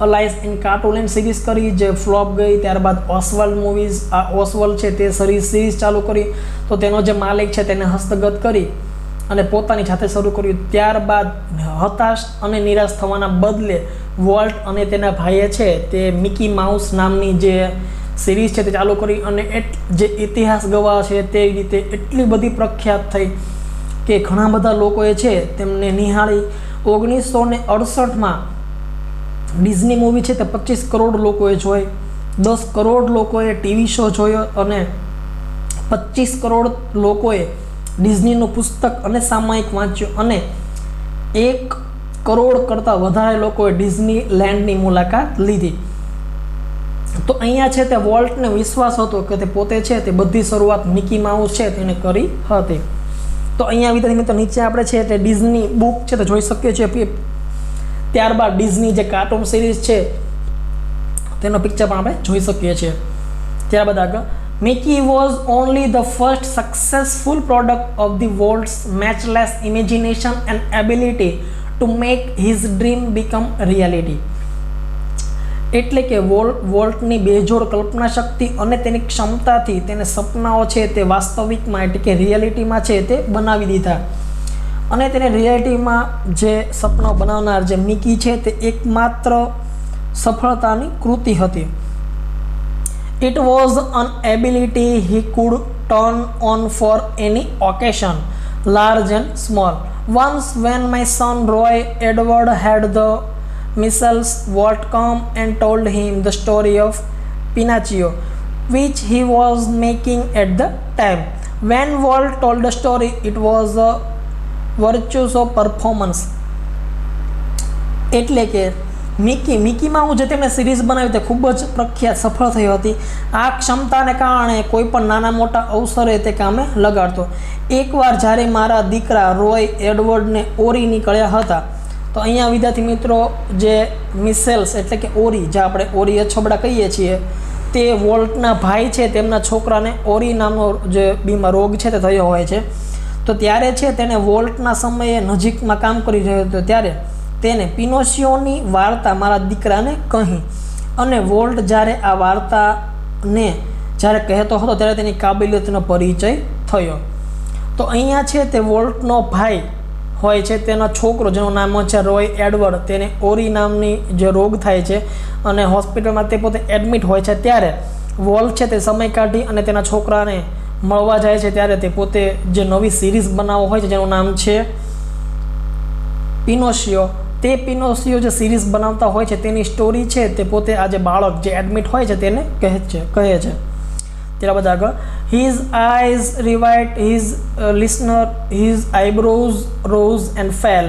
અલાઇસ ઇન કાર્ટૂન સિરીઝ કરી જે ફ્લોપ ગઈ. ત્યારબાદ ઓસવલ્ડ મૂવીઝ આ ઓસવલ્ડ છે તે સિરીઝ ચાલુ કરી તો તેનો જે માલિક છે તેને હસ્તગત કરી અને પોતાની જાતે શરૂ કર્યું. ત્યારબાદ હતાશ અને નિરાશ થવાના બદલે વોલ્ટ અને તેના ભાઈએ છે તે મિકી માઉસ નામની જે સિરીઝ છે તે ચાલુ કરી અને જે ઇતિહાસ ગવાહ છે તે રીતે એટલી બધી પ્રખ્યાત થઈ કે ઘણા બધા લોકોએ છે તેમને નિહાળી. 1968માં ડિઝની મૂવી છે તે 25 કરોડ લોકોએ જોઈ, 10 કરોડ લોકોએ ટીવી શો જોયો અને 25 કરોડ લોકોએ ડિઝનીનું પુસ્તક અને સામયિક વાંચ્યું અને 1 કરોડ કરતાં વધારે લોકોએ ડિઝની લેન્ડની મુલાકાત લીધી. તો અહીંયા છે તે વોલ્ટને વિશ્વાસ હતો કે તે પોતે છે તે બધી શરૂઆત મિકી માઉસ છે તેને કરી હતી. તો અહીંયા વિદ્યાર્થી મિત્રો નીચે આપણે છે તે ડિઝની બુક છે તે જોઈ શકીએ છીએ. ત્યારબાદ ડિઝની જે કાર્ટૂન સિરીઝ છે તેનો પિક્ચર પણ આપણે જોઈ શકીએ છીએ. ત્યારબાદ આગળ Mickey was only the first successful product of the Walt's matchless imagination and ability to make his dream become reality. એટલે કે વોલ્ટની બેજોડ કલ્પના શક્તિ અને તેની ક્ષમતાથી તેને સપનાઓ છે તે વાસ્તવિકમાં એટલે કે રિયાલિટીમાં છે તે બનાવી દીધા અને તેને રિયાલિટીમાં જે સપનાઓ બનાવનાર જે મિકી છે તે એકમાત્ર સફળતાની કૃતિ હતી. It was an ability he could turn on for any occasion, large and small. Once when my son Roy Edward had the measles, Walt came and told him the story of Pinocchio, which he was making at the time. When Walt told the story it was a virtuoso of performance. એટલે કે મિકીમાં હું જે તેમણે series બનાવી તે ખૂબ જ પ્રખ્યાત સફળ થઈ હતી. આ ક્ષમતાને કારણે કોઈ પણ નાના મોટા અવસરે તે કામે લગાડતો. એકવાર જ્યારે મારા દીકરા રોય એડવર્ડને ઓરી નીકળ્યા હતા, તો અહીંયા વિદ્યાર્થી મિત્રો જે મિસેલ્સ એટલે કે ઓરી, જે આપણે ઓરી અછબડા કહીએ છીએ, તે વોલ્ટના ભાઈ છે, તેમના છોકરાને ઓરી નામનો જે રોગ છે તે થયો હોય છે. તો ત્યારે છે તેને વોલ્ટના સમયે નજીકમાં કામ કરી રહ્યો હતો, ત્યારે તેને પિનોશિયોની વાર્તા મારા દીકરાને કહી, અને વોલ્ટ જ્યારે આ વાર્તાને જ્યારે કહેતો હતો ત્યારે તેની કાબિલિયતનો પરિચય થયો. તો અહીંયા છે તે વોલ્ટનો ભાઈ હોય છે, તેનો છોકરો જેનું નામ છે રોય એડવર્ડ, તેને ઓરી નામની જે રોગ થાય છે અને હોસ્પિટલમાં તે પોતે એડમિટ હોય છે. ત્યારે વોલ્ટ છે તે સમય કાઢી અને તેના છોકરાને મળવા જાય છે. ત્યારે તે પોતે જે નવી સિરીઝ બનાવવો હોય છે જેનું નામ છે પિનોશિયો, તે પિનોશિયો જે સિરીઝ બનાવતા હોય છે તેની સ્ટોરી છે તે પોતે આ જે બાળક જે એડમિટ હોય છે તેને કહે છે. ત્યાર બાદ આગળ, his eyes rivet, his listener, his eyebrows rose and fell,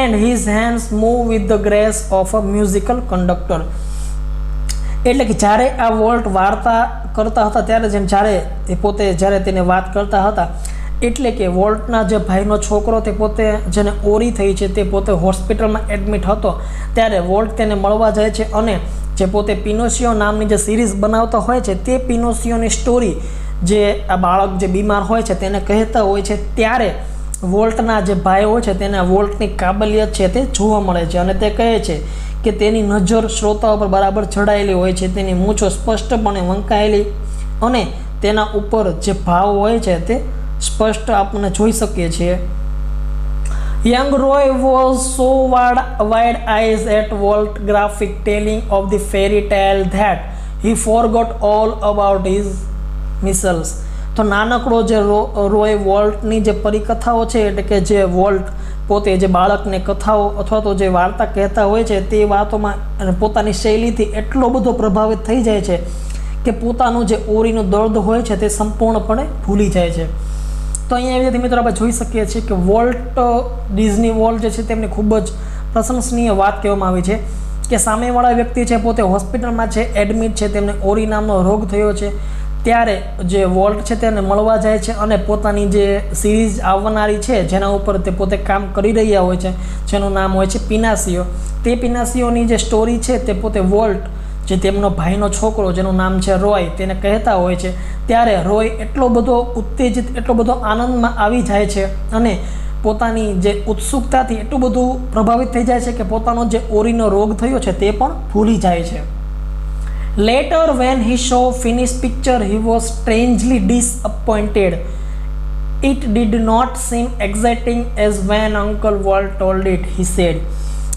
and his hands move with the grace of a musical conductor. એટલે કે જ્યારે આ વોલ્ટ વાર્તા કરતા હતા ત્યારે જ્યારે તેને વાત કરતા હતા, એટલે કે વોલ્ટના જે ભાઈનો છોકરો તે પોતે જેને ઓરી થઈ છે તે પોતે હોસ્પિટલમાં એડમિટ હતો, ત્યારે વોલ્ટ તેને મળવા જાય છે અને જે પોતે પિનોશિયો નામની જે સિરીઝ બનાવતા હોય છે તે પિનોશિયોની સ્ટોરી જે આ બાળક જે બીમાર હોય છે તેને કહેતા હોય છે. ત્યારે વોલ્ટના જે ભાઈ હોય છે તેને વોલ્ટની કાબલિયત છે તે જોવા મળે છે અને તે કહે છે કે તેની નજર શ્રોતાઓ પર બરાબર ચડાયેલી હોય છે, તેની મૂંછો સ્પષ્ટપણે વંકાયેલી અને તેના ઉપર જે ભાવ હોય છે તે સ્પષ્ટ આપણને જોઈ શકીએ છીએ. Young Roy was so wide-eyed at Walt graphic telling of the fairy tale that he forgot all about his missiles. તો નાનકડો જે રોય વોલ્ટની જે પરિકથાઓ છે, એટલે કે જે વોલ્ટ પોતે જે બાળકને કથાઓ અથવા તો જે વાર્તા કહેતા હોય છે તે વાતોમાં પોતાની શૈલીથી એટલો બધો પ્રભાવિત થઈ જાય છે કે પોતાનું જે ઓરીનું દર્દ હોય છે તે સંપૂર્ણપણે ભૂલી જાય છે. તો અહીંયા વિદ્યાર્થી મિત્રો આપણે જોઈ શકીએ છીએ કે વોલ્ટ ડિઝની વોલ્ટ જે છે તેમની ખૂબ જ પ્રશંસનીય વાત કહેવામાં આવી છે કે સામેવાળા વ્યક્તિ છે પોતે હોસ્પિટલમાં છે, એડમિટ છે, તેમને ઓરી નામનો રોગ થયો છે. ત્યારે જે વોલ્ટ છે તેને મળવા જાય છે અને પોતાની જે સિરીઝ આવનારી છે જેના ઉપર તે પોતે કામ કરી રહ્યા હોય છે, જેનું નામ હોય છે પિનાશિયો, તે પિનાશિયોની જે સ્ટોરી છે તે પોતે વોલ્ટ જે તેમનો ભાઈનો છોકરો જેનું નામ છે રોય તેને કહેતા હોય છે. ત્યારે રોય એટલો બધો ઉત્તેજિત, એટલો બધો આનંદમાં આવી જાય છે અને પોતાની જે ઉત્સુકતાથી એટલું બધું પ્રભાવિત થઈ જાય છે કે પોતાનો જે ઓરીનો રોગ થયો છે તે પણ ભૂલી જાય છે. Later when he saw finished picture he was strangely disappointed. It did not seem exciting as when Uncle Walt told it, he said.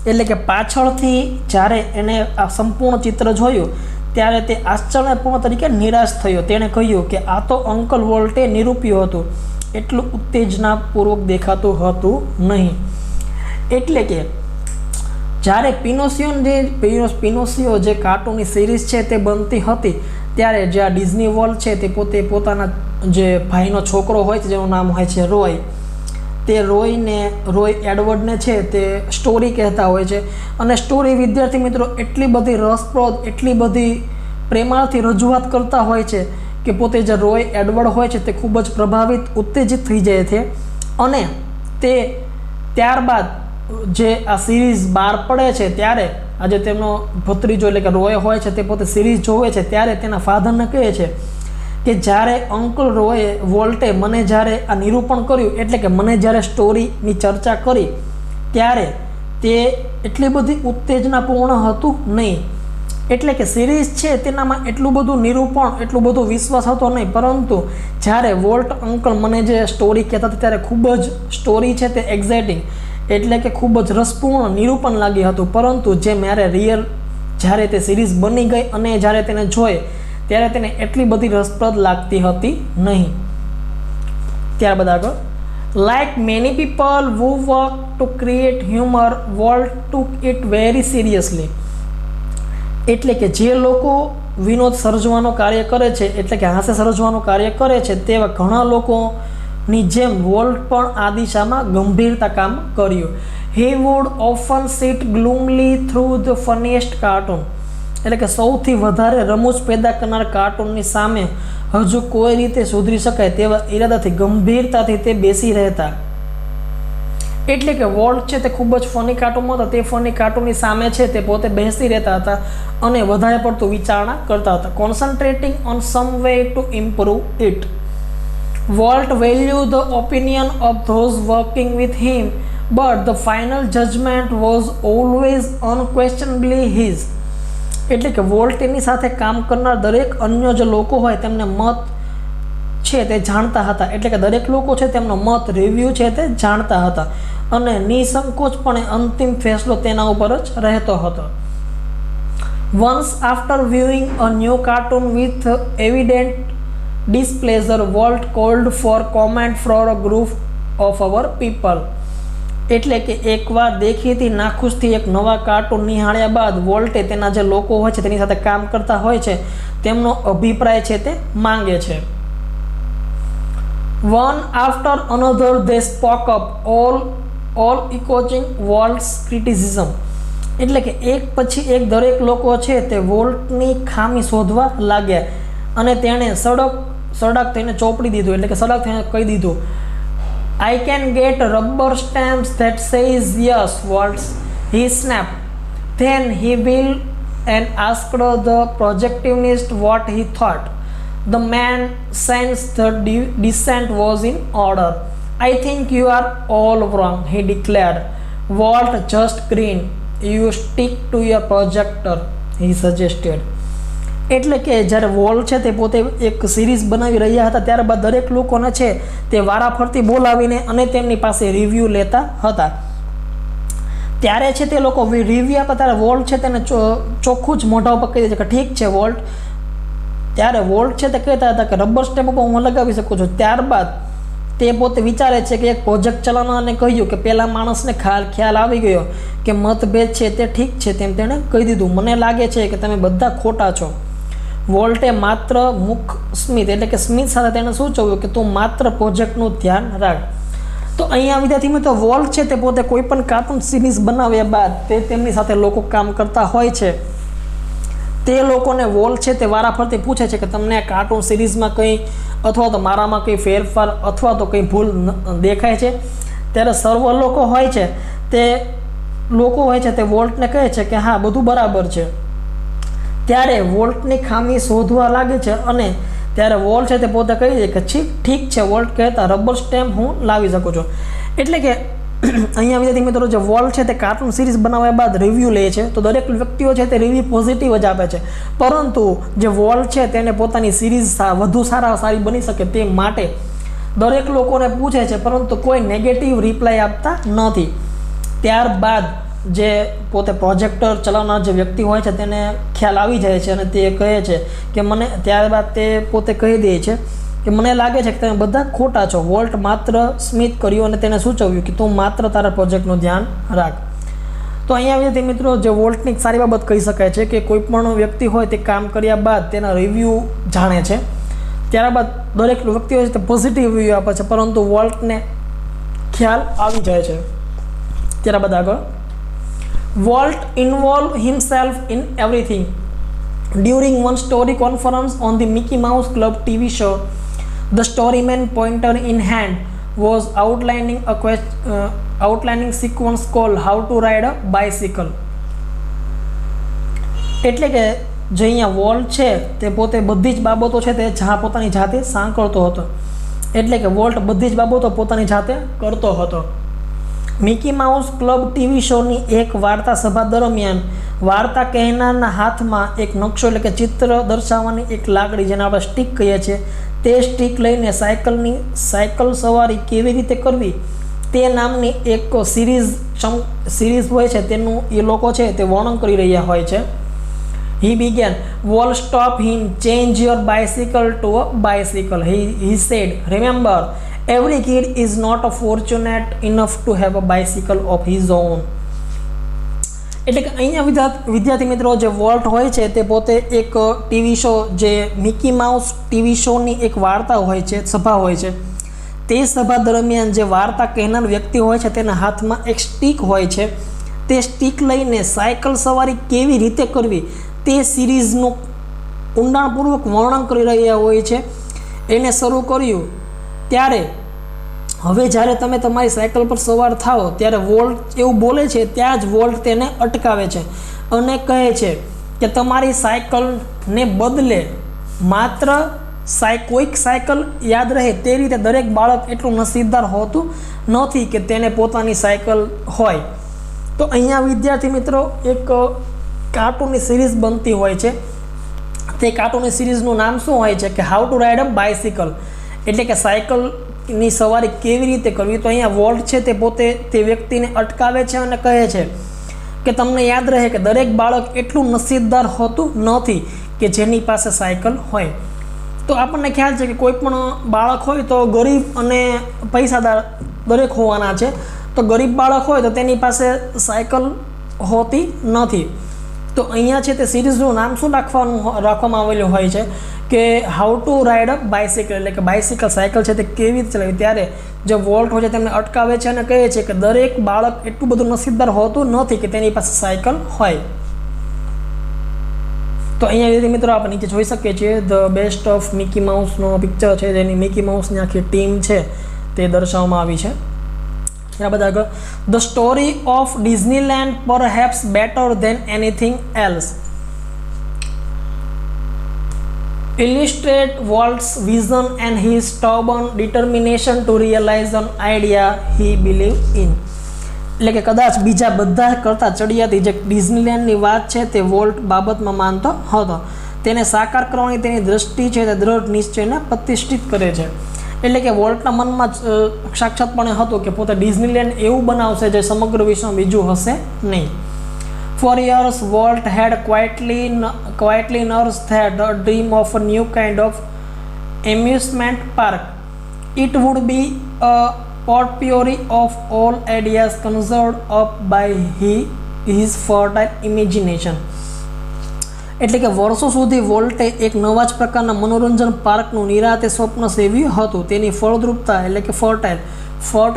એટલે કે પાછળથી જ્યારે એને આ સંપૂર્ણ ચિત્ર જોયું ત્યારે તે આશ્ચર્યપૂર્ણ તરીકે નિરાશ થયો. તેણે કહ્યું કે આ તો અંકલ વોલ્ટે નિરૂપ્યું હતું, એટલું ઉત્તેજનાપૂર્વક દેખાતું હતું નહીં. એટલે કે જ્યારે પિનોશિયો જે કાર્ટૂનની સિરીઝ છે તે બનતી હતી ત્યારે જે આ ડિઝની વર્લ્ડ છે તે પોતે પોતાના જે ભાઈનો છોકરો હોય છે જેનું નામ હોય છે રોય, તે રોય એડવર્ડને છે તે સ્ટોરી કહેતા હોય છે અને સ્ટોરી વિદ્યાર્થી મિત્રો એટલી બધી રસપ્રદ, એટલી બધી પ્રેમાળથી રજૂઆત કરતા હોય છે કે પોતે જે રોય એડવર્ડ હોય છે તે ખૂબ જ પ્રભાવિત, ઉત્તેજિત થઈ જાય છે અને તે ત્યારબાદ જે આ સિરીઝ બહાર પડે છે ત્યારે આજે તેમનો ભત્રીજો એટલે કે રોય હોય છે તે પોતે સિરીઝ જોવે છે ત્યારે તેના ફાધરને કહે છે કે જ્યારે અંકલ રોયે વોલ્ટે મને જ્યારે આ નિરૂપણ કર્યું, એટલે કે મને જ્યારે સ્ટોરીની ચર્ચા કરી ત્યારે તે એટલી બધી ઉત્તેજનાપૂર્ણ હતું નહીં. એટલે કે સિરીઝ છે તેનામાં એટલું બધું નિરૂપણ, એટલું બધું વિશ્વાસ હતો નહીં, પરંતુ જ્યારે વોલ્ટ અંકલ મને જે સ્ટોરી કહેતા હતા ત્યારે ખૂબ જ સ્ટોરી છે તે એક્ઝાઇટિંગ, એટલે કે ખૂબ જ રસપૂર્ણ નિરૂપણ લાગ્યું હતું. પરંતુ જે મારે જ્યારે તે સિરીઝ બની ગઈ અને જ્યારે તેને જોઈ ત્યારે તેને એટલી બધી રસપ્રદ લાગતી હતી નહીં. ત્યારબાદ આગળ, like many people who work to create humor, Walt took it very seriously. એટલે કે જે લોકો વિનોદ સર્જવાનું કાર્ય કરે છે, એટલે કે હાસ્ય સર્જવાનું કાર્ય કરે છે, તેવા ઘણા લોકોની જેમ વોલ્ટ પણ આ દિશામાં ગંભીરતા કામ કર્યું. He would often sit gloomily through the funniest cartoon. એટલે કે સૌથી વધારે રમૂજ પેદા કરનાર કાર્ટૂનની સામે હજુ કોઈ રીતે સુધરી શકાય તેવા ઈરાદાથી ગંભીરતાથી તે બેસી રહેતા. એટલે કે વોલ્ટ છે તે ખૂબ જ ફની કાર્ટૂનમાં હતા, તે ફની કાર્ટૂનની સામે છે તે પોતે બેસી રહેતા હતા અને વધારે પડતું વિચારણા કરતા હતા. Concentrating on some way to improve it. Walt value the opinion of those working with him, but the final judgment was always unquestionably his. એટલે કે વોલ્ટ તેની સાથે કામ કરનાર દરેક અન્ય જે લોકો હોય તેમને મત છે તે જાણતા હતા. એટલે કે દરેક લોકો છે તેમનો મત રિવ્યૂ છે તે જાણતા હતા અને નિસંકોચપણે અંતિમ ફેસલો તેના ઉપર જ રહેતો હતો. Once after viewing a new cartoon with evident displeasure, Walt called for comment from a group of our people. એટલે કે એકવાર દેખીતી નાખુશથી એક નવા કાર્ટૂન નિહાળ્યા બાદ વોલ્ટે તેના જે લોકો હોય છે તેની સાથે કામ કરતા હોય છે તેમનો અભિપ્રાય છે તે માંગે છે. One after another they spoke up, all echoing Walt's criticism. એટલે કે એક પછી એક દરેક લોકો છે તે વોલ્ટની ખામી શોધવા લાગ્યા અને તેણે સડક થઈને ચોપડી દીધું. એટલે કે સડક થઈને કહી દીધું, I can get rubber stamps that says yes, Waltz, he snapped. Then he will and asked the projectionist what he thought. The man sensed the dissent was in order. I think you are all wrong, he declared. Walt just grinned. You stick to your projector, he suggested. એટલે કે જ્યારે volt છે તે પોતે એક series બનાવી રહ્યા હતા ત્યારબાદ દરેક લોકોને છે તે વારાફરતી બોલાવીને અને તેમની પાસે રિવ્યૂ લેતા હતા. ત્યારે છે તે લોકો રિવ્યૂ આપતા ત્યારે વોલ્ટ છે તેને ચોખ્ખું જ મોઢા ઉપર કહી દે છે કે ઠીક છે વોલ્ટ. ત્યારે વોલ્ટ છે તે કહેતા હતા કે રબર સ્ટેમ્પ ઉપર હું લગાવી શકું છું. ત્યારબાદ તે પોતે વિચારે છે કે એક પ્રોજેક્ટ ચલાવનારને કહ્યું કે પહેલા માણસને ખ્યાલ આવી ગયો કે મતભેદ છે તે ઠીક છે તેમ તેણે કહી દીધું, મને લાગે છે કે તમે બધા ખોટા છો. વોલ્ટે માત્ર મુખ સ્મિત એટલે કે સ્મિત સાથે તેણે સૂચવ્યું કે તું માત્ર પ્રોજેક્ટનું ધ્યાન રાખ. તો અહીંયા વિદ્યાર્થી મિત્રો વોલ્ટ છે તે પોતે કોઈ પણ કાર્ટૂન સિરીઝ બનાવ્યા બાદ તે તેમની સાથે લોકો કામ કરતા હોય છે તે લોકોને વોલ્ટ છે તે વારાફરતી પૂછે છે કે તમને આ કાર્ટૂન સિરીઝમાં કંઈ અથવા તો મારામાં કંઈ ફેરફાર અથવા તો કંઈ ભૂલ દેખાય છે. ત્યારે સર્વ લોકો હોય છે તે વોલ્ટને કહે છે કે હા બધું બરાબર છે. ત્યારે વોલ્ટની ખામી શોધવા લાગે છે અને ત્યારે વોલ્ટ છે તે પોતે કહી દે કે ઠીક છે વોલ્ટ કહેતા રબર સ્ટેમ્પ હું લાવી શકું છું. એટલે કે અહીંયા વિદ્યાર્થી મિત્રો જે વોલ્ટ છે તે કાર્ટૂન સિરીઝ બનાવ્યા બાદ રિવ્યૂ લે છે તો દરેક વ્યક્તિઓ છે તે રિવ્યૂ પોઝિટિવ જ આપે છે, પરંતુ જે વોલ્ટ છે તેને પોતાની સિરીઝ વધુ સારી બની શકે તે માટે દરેક લોકોને પૂછે છે પરંતુ કોઈ નેગેટિવ રિપ્લાય આપતા નથી. ત્યારબાદ જે પોતે પ્રોજેક્ટર ચલાવનાર જે વ્યક્તિ હોય છે તેને ખ્યાલ આવી જાય છે અને તે કહે છે કે ત્યારબાદ તે પોતે કહી દે છે કે મને લાગે છે કે તમે બધા ખોટા છો. વોલ્ટ માત્ર સ્મિત કર્યું અને તેને સૂચવ્યું કે તું માત્ર તારા પ્રોજેક્ટનું ધ્યાન રાખ. તો અહીંયા વિદ્યાર્થી મિત્રો જે વોલ્ટની સારી બાબત કહી શકાય છે કે કોઈ પણ વ્યક્તિ હોય તે કામ કર્યા બાદ તેના રિવ્યૂ જાણે છે, ત્યારબાદ દરેક વ્યક્તિ હોય છે તે પોઝિટિવ રિવ્યૂ આપે છે, પરંતુ વોલ્ટને ખ્યાલ આવી જાય છે. ત્યારબાદ આગળ Walt involved himself in everything. During one story conference on the Mickey Mouse Club TV show, the storyman, pointer in hand, was outlining sequence called How to Ride a Bicycle. એટલે કે જે અહીંયા વોલ્ટ છે તે પોતે બધી જ બાબતો છે તે પોતાની જાતે સાંકળતો હતો. એટલે કે વોલ્ટ બધી જ બાબતો પોતાની જાતે કરતો હતો. મિકી માઉસ ક્લબ ટીવી શોની એક વાર્તા સભા દરમિયાન વાર્તા કહેનારના હાથમાં એક નકશો એટલે કે ચિત્ર દર્શાવવાની એક લાકડી જેને આપણે સ્ટીક કહીએ છીએ તે સ્ટીક લઈને સાયકલ સવારી કેવી રીતે કરવી તે નામની એક સિરીઝ હોય છે તેનું એ લોકો છે તે વર્ણન કરી રહ્યા હોય છે. He began, Walt stop him, change your bicycle to a bicycle. He said, remember, every kid is not fortunate enough to have a bicycle of his own. એટલે કે અહીંયા વિદ્યાર્થી મિત્રો જે વોલ્ટ હોય છે તે પોતે એક ટીવી શો, જે મિકી માઉસ ટીવી શોની એક વાર્તા હોય છે, સભા હોય છે. તે સભા દરમિયાન જે વાર્તા કહેનાર વ્યક્તિ હોય છે તેના હાથમાં એક સ્ટીક હોય છે. તે સ્ટીક લઈને સાયકલ સવારી કેવી રીતે કરવી તે સિરીઝનું ઊંડાણપૂર્વક વર્ણન કરી રહ્યા હોય છે. એને શરૂ કર્યું ત્યારે હવે જ્યારે તમે તમારી સાયકલ પર સવાર થાઓ ત્યારે વોલ્ટ એવું બોલે છે, ત્યાં જ વોલ્ટ તેને અટકાવે છે અને કહે છે કે તમારી સાયકલને બદલે માત્ર કોઈક સાયકલ યાદ રહે તે રીતે દરેક બાળક એટલું નસીબદાર હોતું નથી કે તેને પોતાની સાયકલ હોય. તો અહીંયા વિદ્યાર્થી મિત્રો એક કાર્ટૂનની સિરીઝ બનતી હોય છે. તે કાર્ટૂનની સિરીઝનું નામ શું હોય છે કે how to ride a bicycle, એટલે કે સાયકલની સવારી કેવી રીતે કરવી. તો અહીંયા વોલ્ટ છે તે પોતે તે વ્યક્તિને અટકાવે છે અને કહે છે કે તમને યાદ રહે કે દરેક બાળક એટલું નસીબદાર હોતું નથી કે જેની પાસે સાયકલ હોય. તો આપણને ખ્યાલ છે કે કોઈ પણ બાળક હોય તો ગરીબ અને પૈસાદાર દરેક હોવાના છે. તો ગરીબ બાળક હોય તો તેની પાસે સાયકલ હોતી નથી. તો અહીંયા છે તે સિરીઝનું નામ શું રાખવામાં આવેલું હોય છે કે how to ride a bicycle, એટલે કે બાયસિકલ સાયકલ છે તે કેવી રીતે ચલાવી. ત્યારે જે વોલ્ટ હોય છે તેમને અટકાવે છે અને કહે છે કે દરેક બાળક એટલું બધું નસીબદાર હોતું નથી કે તેની પાસે સાયકલ હોય. તો અહીંયા મિત્રો આપણે નીચે જોઈ શકીએ છીએ ધ બેસ્ટ ઓફ મિકી માઉસનો પિક્ચર છે, જેની મિકી માઉસની આખી ટીમ છે તે દર્શાવવામાં આવી છે. ત્યાર બાદ આગળ the story of Disneyland perhaps better than anything else illustrate Walt's vision and his stubborn determination to realize an idea he believed in. એટલે કે કદાચ બીજા બધા કરતાં ચડિયાતી જે ડિઝનીલેન્ડની વાત છે તે વોલ્ટ બાબતમાં માનતો હતો. તેને સાકાર કરવાની તેની દ્રષ્ટિ છે તે દ્રઢ નિશ્ચયને પ્રતિષ્ઠિત કરે છે. એટલે કે વોલ્ટના મનમાં સાક્ષાતપણે હતું કે પોતે ડિઝનીલેન્ડ એવું બનાવશે જે સમગ્ર વિશ્વમાં બીજું હશે નહીં. For years, Walt had quietly nursed a dream of a new kind of amusement park. It would be a potpourri of all ideas conjured up by his fertile imagination. એટલે કે વર્ષો સુધી વોલ્ટે એક નવા જ પ્રકારના મનોરંજન પાર્કનું નિરાતે સ્વપ્ન સેવ્યું હતું. તેની ફળદ્રુપતા એટલે કે ફર્ટાઇલ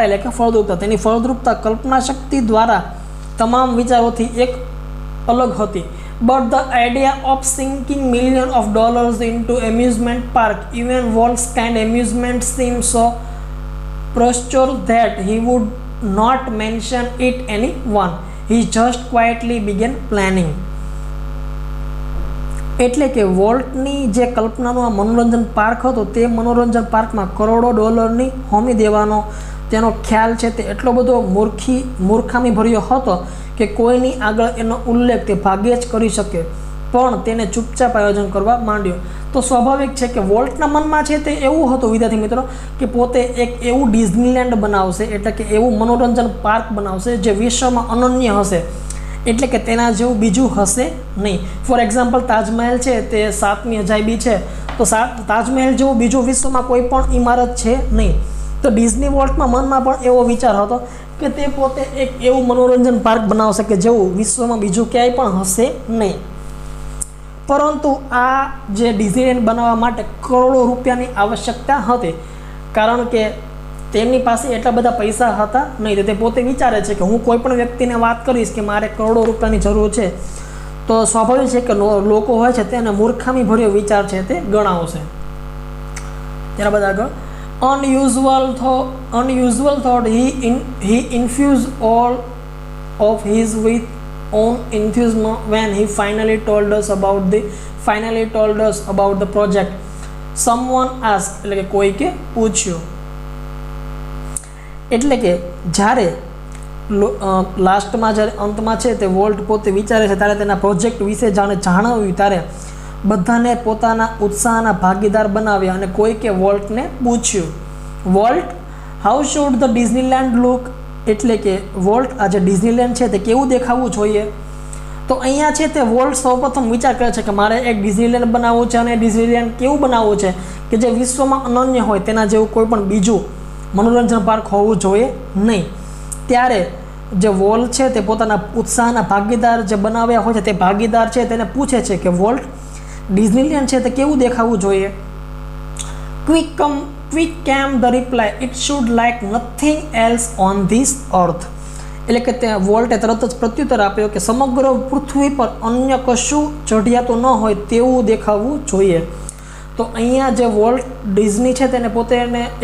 એટલે કે ફળદ્રુપતા, તેની ફળદ્રુપતા કલ્પના શક્તિ દ્વારા તમામ વિચારોથી એક અલગ હતી. But the idea of sinking millions of dollars into amusement park, even Walt's kind amusement seemed so prosperous that he would not mention it anyone. He just quietly began planning. એટલે કે વોલ્ટની જે કલ્પનાનો આ મનોરંજન પાર્ક હતો તે મનોરંજન પાર્કમાં કરોડો ડોલરની હોમી દેવાનો તેનો ખ્યાલ છે તે એટલો બધો મૂર્ખામી ભર્યો હતો કે કોઈની આગળ એનો ઉલ્લેખ તે ભાગ્યે જ કરી શકે, પણ તેને ચૂપચાપ આયોજન કરવા માંડ્યો. તો સ્વાભાવિક છે કે વોલ્ટના મનમાં છે તે એવું હતું વિદ્યાર્થી મિત્રો કે પોતે એક એવું ડિઝનીલેન્ડ બનાવશે, એટલે કે એવું મનોરંજન પાર્ક બનાવશે જે વિશ્વમાં અનન્ય હશે, એટલે કે તેના જેવું બીજું હશે નહીં. ફોર એક્ઝામ્પલ તાજમહેલ છે તે 7મી અજાયબી છે, તો તાજમહેલ જેવું બીજું વિશ્વમાં કોઈ પણ ઇમારત છે નહીં. તો ડિઝની વોલ્ટના મનમાં પણ એવો વિચાર હતો કે તે પોતે એક એવું મનોરંજન પાર્ક બનાવશે કે જેવું વિશ્વમાં બીજું ક્યાંય પણ હશે નહીં. પરંતુ આ જે ડિઝનીલેન્ડ બનાવવા માટે કરોડો રૂપિયાની આવશ્યકતા હતી, કારણ કે તેમની પાસે એટલા બધા પૈસા હતા નહીં. તે પોતે વિચારે છે કે હું કોઈ પણ વ્યક્તિને વાત કરીશ કે મારે કરોડો રૂપિયાની જરૂર છે, તો સ્વાભાવિક છે કે લોકો હોય છે તેને મૂર્ખામી ભર્યો વિચાર છે તે ગણાવશે. ત્યારબાદ આગળ unusual thought he infused all of his with own enthusiasm when he finally told us about the project. Someone asked, એટલે કે કોઈકે પૂછ્યું. એટલે કે જ્યારે લાસ્ટમાં જ્યારે અંતમાં છે તે વોલ્ટ પોતે વિચારે છે ત્યારે તેના પ્રોજેક્ટ વિશે જાણવ્યું ત્યારે બધાને પોતાના ઉત્સાહના ભાગીદાર બનાવ્યા અને કોઈકે વોલ્ટને પૂછ્યું, volt how should the Disneyland look, એટલે કે વોલ્ટ આ જે ડિઝનીલેન્ડ છે તે કેવું દેખાવું જોઈએ. તો અહીંયા છે તે વોલ્ટ સૌપ્રથમ વિચાર કરે છે કે મારે એક ડિઝનીલેન્ડ બનાવવું છે અને ડિઝનીલેન્ડ કેવું બનાવવું છે કે જે વિશ્વમાં અનન્ય હોય, તેના જેવું કોઈ પણ બીજું મનોરંજન પાર્ક હોવું જોઈએ નહીં. ત્યારે જે વોલ્ટ છે તે પોતાના ઉત્સાહના ભાગીદાર જે બનાવ્યા હોય છે તે ભાગીદાર છે તેને પૂછે છે કે વોલ્ટ, ડિઝનીલેન્ડ છે તે કેવું દેખાવું જોઈએ? ક્વિક કેમ the reply, it should like nothing else on this અર્થ. એટલે કે તે વોલ્ટે તરત જ પ્રત્યુત્તર આપ્યો કે સમગ્ર પૃથ્વી પર અન્ય કશું ચઢિયાતું ન હોય તેવું દેખાવું જોઈએ. તો અહીંયા જે વોલ્ટ ડિઝની છે તેને પોતે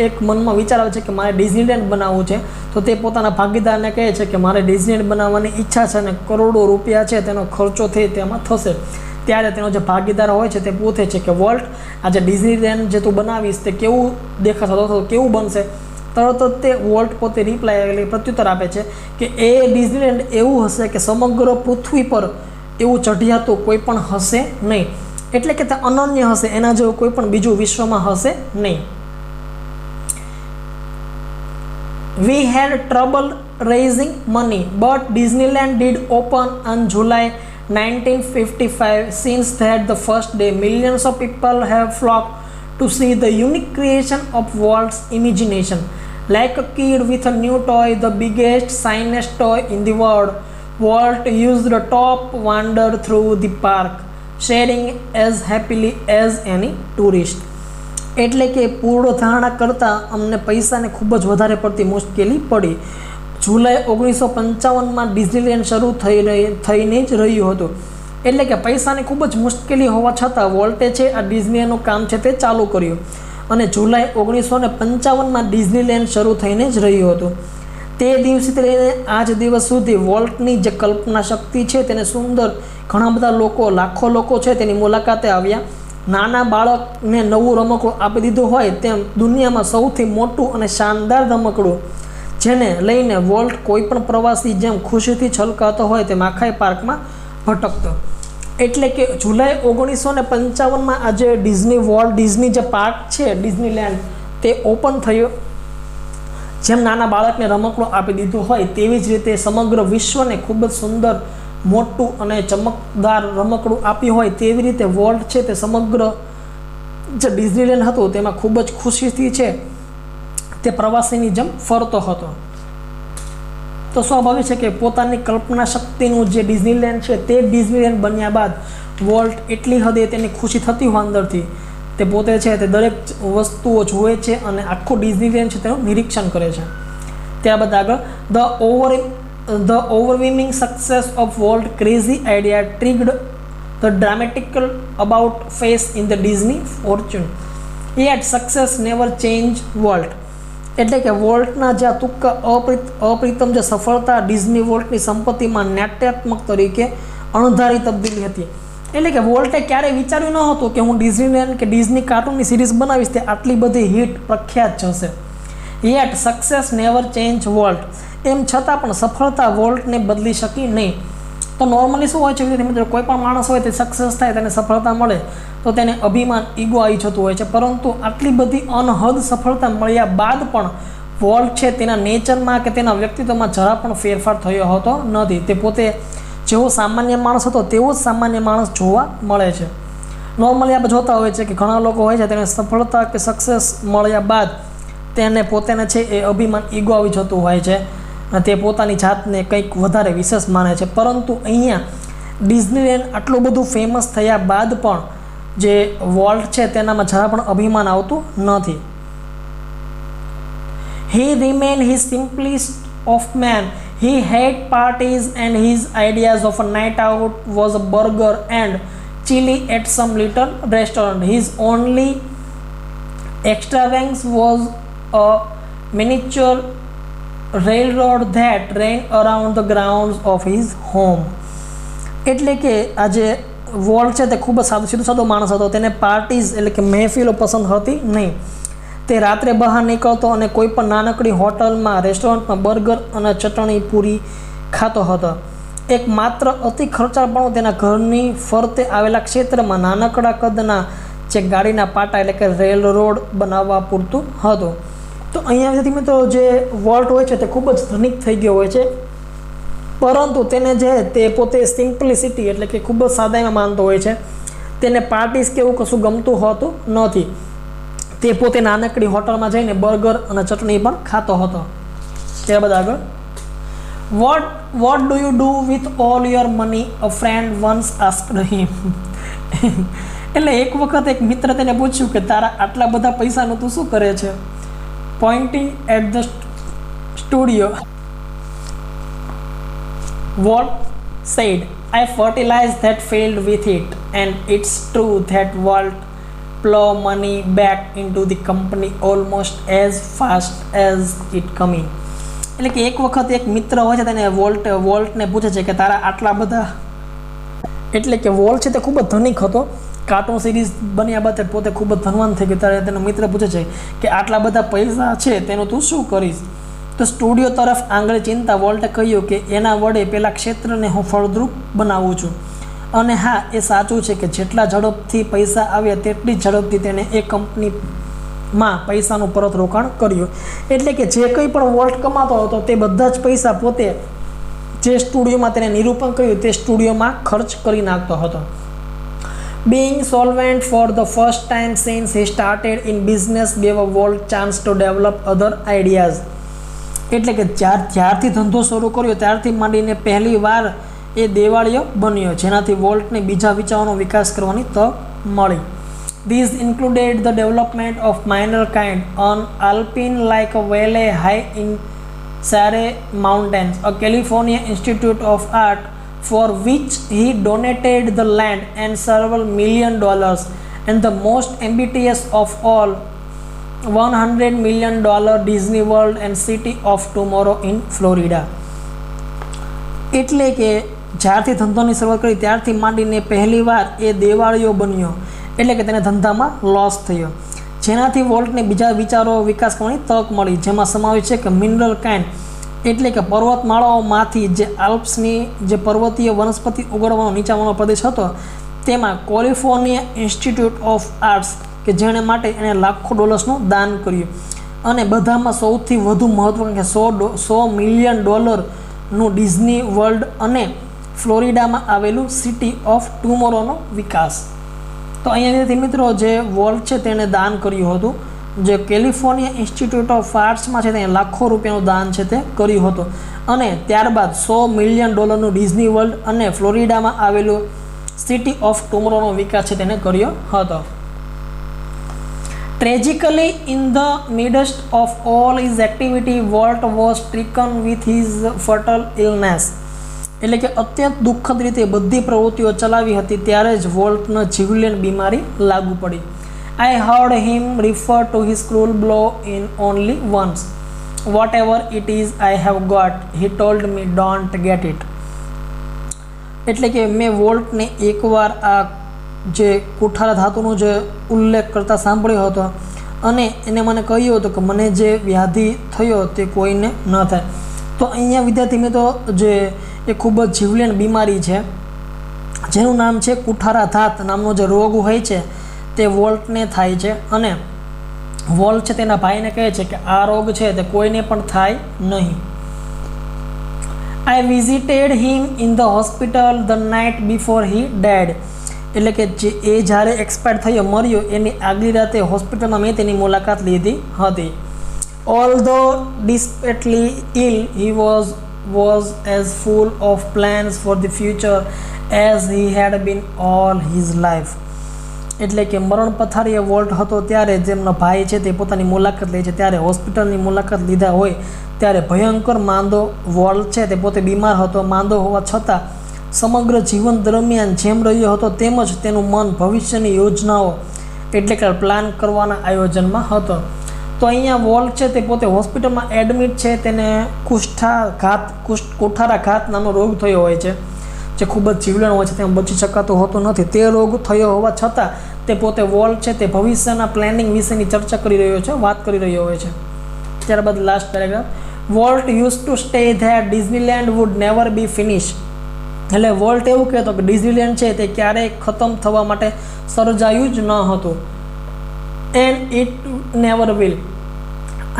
એક મનમાં વિચાર આવે છે કે મારે ડિઝનીલેન્ડ બનાવવું છે. તો તે પોતાના ભાગીદારને કહે છે કે મારે ડિઝનીલેન્ડ બનાવવાની ઈચ્છા છે અને કરોડો રૂપિયા છે તેનો ખર્ચો થઈ તેમાં થશે. ત્યારે તેનો જે ભાગીદાર હોય છે તે પૂછે છે કે વોલ્ટ, આ જે ડિઝનીલેન્ડ જે તું બનાવીશ તે કેવું દેખાશે અથવા કેવું બનશે? તરત જ તે વોલ્ટ પોતે રિપ્લાય એટલે પ્રત્યુત્તર આપે છે કે એ ડિઝનીલેન્ડ એવું હશે કે સમગ્ર પૃથ્વી પર એવું ચઢિયાતું કોઈ પણ હશે નહીં. એટલે કે તે અનન્ય હશે, એના જેવું કોઈ પણ બીજું વિશ્વમાં હશે નહીં. We had trouble raising money, but Disneyland did open on July 1955. Since that the first day, millions of people have flocked to see the unique creation of Walt's imagination. Like a kid with a new toy, the biggest, shiniest toy in the world, Walt used the top wander through the park, sharing as happily as any tourist. એટલે કે પૂર્વધારણા કરતાં અમને પૈસાને ખૂબ જ વધારે પડતી મુશ્કેલી પડી. જુલાઈ 1955માં ડિઝનીલેન્ડ શરૂ થઈને જ રહ્યું હતું. એટલે કે પૈસાની ખૂબ જ મુશ્કેલી હોવા છતાં વોલ્ટે છે આ ડિઝનીનું કામ છે તે ચાલુ કર્યું અને જુલાઈ 1955માં ડિઝનીલેન્ડ શરૂ થઈને જ રહ્યું હતું. તે દિવસથી લઈને આજ દિવસ સુધી વોલ્ટની જે કલ્પના શક્તિ છે તેને સુંદર ઘણા બધા લોકો, લાખો લોકો છે તેની મુલાકાતે આવ્યા. નાના બાળકને નવું રમકડું આપી દીધું હોય તેમ દુનિયામાં સૌથી મોટું અને શાનદાર રમકડું જેને લઈને વોલ્ટ કોઈ પણ પ્રવાસી જેમ ખુશીથી છલકાતો હોય તેમ આખા પાર્કમાં ભટકતો. એટલે કે જુલાઈ 1955માં આજે વોલ્ટ ડિઝની જે પાર્ક છે ડિઝનીલેન્ડ તે ઓપન થયો. જેમ નાના બાળકને રમકડું આપી દીધું હોય તેવી જ રીતે સમગ્ર વિશ્વને ખૂબ જ સુંદર, મોટું અને ચમકદાર રમકડું આપ્યું હોય તેવી રીતે વોલ્ટ છે તે સમગ્ર જે ડિઝનીલેન્ડ હતું તેમાં ખૂબ જ ખુશીથી છે તે પ્રવાસીની જેમ ફરતો હતો. તો સ્વાભાવિક છે કે પોતાની કલ્પના શક્તિનું જે ડિઝનીલેન્ડ છે તે ડિઝનીલેન્ડ બન્યા બાદ વોલ્ટ એટલી હદે તેની ખુશી થતી હોય અંદરથી તે પોતે છે તે દરેક વસ્તુઓ જુએ છે અને આખું ડિઝનીલેન્ડ છે તેનું નિરીક્ષણ કરે છે. ત્યારબાદ આગળ The overwhelming success of Walt's crazy idea triggered the dramatical about phase in the Disney fortune. Yet success never changed Walt. એટલે કે વોલ્ટના જે તુક્કા અપ્રિતમ જે સફળતા ડિઝની વોલ્ટની સંપત્તિમાં નાટ્યાત્મક તરીકે અણધારી તબદીલી હતી. એટલે કે વોલ્ટે ક્યારેય વિચાર્યું ન હતું કે હું ડિઝનીલેન્ડ કે ડિઝની કાર્ટૂનની સિરીઝ બનાવીશ તે આટલી બધી હિટ પ્રખ્યાત જશે. Yet success never change Walt. એમ છતાં પણ સફળતા વોલ્ટને બદલી શકી નહીં. તો નોર્મલી શું હોય છે મિત્રો, કોઈ પણ માણસ હોય તે સક્સેસ થાય, તેને સફળતા મળે તો તેને અભિમાન, ઈગો આવી જતું હોય છે. પરંતુ આટલી બધી અનહદ સફળતા મળ્યા બાદ પણ વોલ્ટ છે તેના નેચરમાં કે તેના વ્યક્તિત્વમાં જરા પણ ફેરફાર થયો હોતો નથી. તે પોતે જેવો સામાન્ય માણસ હતો તેવો જ સામાન્ય માણસ જોવા મળે છે. નોર્મલી આપણે જોતા હોય છે કે ઘણા લોકો હોય છે તેને સફળતા કે સક્સેસ મળ્યા બાદ તેને પોતાને છે એ અભિમાન, ઈગો આવી જતું હોય છે. તે પોતાની જાતને કંઈક વધારે વિશેષ માને છે. પરંતુ અહીંયા ડિઝનીલેન્ડ આટલું બધું ફેમસ થયા બાદ પણ જે વોલ્ટ છે તેનામાં જરા પણ અભિમાન આવતું નથી. He remained his simplest of man. He had parties and his ideas of a night out was a burger and chili at some little restaurant. His only extravagance was a miniature railroad that ran around the grounds of his home. એટલે કે આજે volt છે તે ખૂબ જ સાદો માણસ હતો. તેને પાર્ટીઝ એટલે કે મહેફિલો પસંદ હતી નહીં. તે રાત્રે બહાર નીકળતો અને કોઈ પણ નાનકડી હોટલમાં, રેસ્ટોરન્ટમાં બર્ગર અને ચટણી પૂરી ખાતો હતો. એક માત્ર અતિ ખર્ચાળપણું તેના ઘરની ફરતે આવેલા ક્ષેત્રમાં નાનકડા કદના જે ગાડીના પાટા એટલે કે રેલ રોડ બનાવવા પૂરતું હતું. તો અહીંયા વિદ્યાર્થી મિત્રો જે વોલ્ટ હોય છે તે ખૂબ જ ધનિક થઈ ગયો હોય છે, પરંતુ તેને જે તે પોતે સિમ્પલિસિટી એટલે કે ખૂબ જ સાદાઈમાં માનતો હોય છે. તેને પાર્ટીસ કે એવું કશું ગમતું હોતું નથી. તે પોતે નાનકડી હોટલમાં જઈને બર્ગર અને ચટણી પણ ખાતો હતો. ત્યારબાદ આગળ what do you do with all your money? A friend once asked him. એટલે એક વખત એક મિત્ર તેને પૂછ્યું કે તારા આટલા બધા પૈસાનું તું શું કરે છે? Pointing at the studio, Walt said, I fertilized that field with it, and it's true that Walt plow money back into the company almost as fast as it come in. એટલે કે એક વખત એક મિત્ર હોય છે તેને વોલ્ટને પૂછે છે કે તારા આટલા બધા, એટલે કે વોલ્ટ છે તે ખૂબ જ ધનિક હતો, કાર્ટૂન સિરીઝ બન્યા બાદ પોતે ખૂબ જ ધનવાન થઈ ગયો, ત્યારે તેનો મિત્ર પૂછે છે કે આટલા બધા પૈસા છે તેનું તું શું કરીશ? તો સ્ટુડિયો તરફ આંગળી ચિંતા વોલ્ટે કહ્યું કે એના વડે પેલા ક્ષેત્રને હું ફળદ્રુપ બનાવું છું, અને હા એ સાચું છે કે જેટલા ઝડપથી પૈસા આવ્યા તેટલી ઝડપથી તેને એ કંપનીમાં પૈસાનું પરત રોકાણ કર્યું. એટલે કે જે કંઈ પણ વોલ્ટ કમાતો હતો તે બધા જ પૈસા પોતે જે સ્ટુડિયોમાં તેને નિરૂપણ કર્યું તે સ્ટુડિયોમાં ખર્ચ કરી નાખતો હતો. Being solvent for the first time since he started in business gave Walt chance to develop other ideas. એટલે કે જ્યારથી ધંધો શરૂ કર્યો ત્યારથી માંડીને પહેલી વાર એ દેવાળીઓ બન્યો, જેનાથી વોલ્ટને બીજા વિચારોનો વિકાસ કરવાની તક મળી. These included the development of minor kind on alpine like a valley high in Sierra Mountains, a California Institute of Art for which he donated the land and several $1 million, and the most ambitious of all, $100 million Disney World and City of Tomorrow in Florida. એટલે કે જ્યારથી ધંધોની શરૂઆત કરી ત્યારથી માંડીને પહેલીવાર એ દેવાળીઓ બન્યો, એટલે કે તેને ધંધામાં લોસ થયો, જેનાથી વોલ્ટને બીજા વિચારો વિકાસ કરવાની તક મળી, જેમાં સમાવેશ છે કે મિનરલ કાઇન્ડ એટલે કે પર્વતમાળાઓમાંથી જે આલ્પ્સની જે પર્વતીય વનસ્પતિ ઉગાડવાનો નીચાણવાળો પ્રદેશ હતો તેમાં કેલિફોર્નિયા ઇન્સ્ટિટ્યૂટ ઓફ આર્ટ્સ કે જેણે માટે એણે લાખો ડોલર્સનું દાન કર્યું, અને બધામાં સૌથી વધુ મહત્વનું કે $100 મિલિયન નું ડિઝની વર્લ્ડ અને ફ્લોરિડામાં આવેલું સિટી ઓફ ટુમોરોનો વિકાસ. તો અહીંયાથી મિત્રો જે વોલ્ટ છે તેણે દાન કર્યું હતું, જે કેલિફોર્નિયા ઇન્સ્ટિટ્યૂટ ઓફ આર્ટ્સમાં છે તે લાખો રૂપિયાનું દાન છે તે કર્યું હતું, અને ત્યારબાદ $100 મિલિયન ડિઝની વર્લ્ડ અને ફ્લોરિડામાં આવેલું સિટી ઓફ ટુમોરોનો વિકાસ છે તેને કર્યો હતો. Tragically, in the midst of all his activity, Walt was stricken with his fatal illness. એટલે કે અત્યંત દુઃખદ રીતે બધી પ્રવૃત્તિઓ ચલાવી હતી ત્યારે જ વોલ્ટને જીવલેણ બીમારી લાગુ પડી. I heard him refer to his cruel blow in only once. Whatever it is I have got, he told me, don't get it. એટલે કે મેં વોલ્ટને એકવાર આ જે કુઠારા ધાતુનો જે ઉલ્લેખ કરતા સાંભળ્યો હતો, અને એને મને કહ્યું હતું કે મને જે વ્યાધિ થયો તે કોઈને ન થાય. તો અહીંયા વિદ્યાર્થી મિત્રો જે એ ખૂબ જ જીવલેણ બીમારી છે જેનું નામ છે કુઠારા ધાત નામનો જે રોગ હોય છે તે વોલ્ટને થાય છે, અને વોલ્ટ છે તેના ભાઈને કહે છે કે આ રોગ છે તે કોઈને પણ થાય નહીં. I visited him in the hospital the night before he died. એટલે કે જે એ જ્યારે એક્સપાયર થયો મર્યો એની આગલી રાતે હોસ્પિટલમાં મેં તેની મુલાકાત લીધી હતી. Although desperately ill, he was as full of plans for the future as he had been all his life. એટલે કે મરણ પથારીએ વોલ્ટ હતો ત્યારે જેમનો ભાઈ છે તે પોતાની મુલાકાત લે છે ત્યારે હોસ્પિટલની મુલાકાત લીધા હોય ત્યારે ભયંકર માંદો વોલ્ટ છે તે પોતે બીમાર હતો. માંદો હોવા છતાં સમગ્ર જીવન દરમિયાન જેમ રહ્યો હતો તેમજ તેનું મન ભવિષ્યની યોજનાઓ એટલે કે પ્લાન કરવાના આયોજનમાં હતો. તો અહીંયા વોલ્ટ છે તે પોતે હોસ્પિટલમાં એડમિટ છે, તેને કુઠારાઘાત નામનો રોગ થયો હોય છે જે ખૂબ જ જીવલેણ હોય છે, તેમાં બચી શકાતો હોતો નથી. તે રોગ થયો હોવા છતાં તે પોતે વોલ્ટ છે તે ભવિષ્યના પ્લાનિંગ વિશેની ચર્ચા કરી રહ્યો છે, વાત કરી રહ્યો હોય છે. ત્યારબાદ last paragraph, Walt use to stay that Disneyland would never be finish. એટલે વોલ્ટ એવું કહેતો કે ડિઝનીલેન્ડ છે તે ક્યારેય ખતમ થવા માટે સર્જાયું જ ન હતું. And it never will.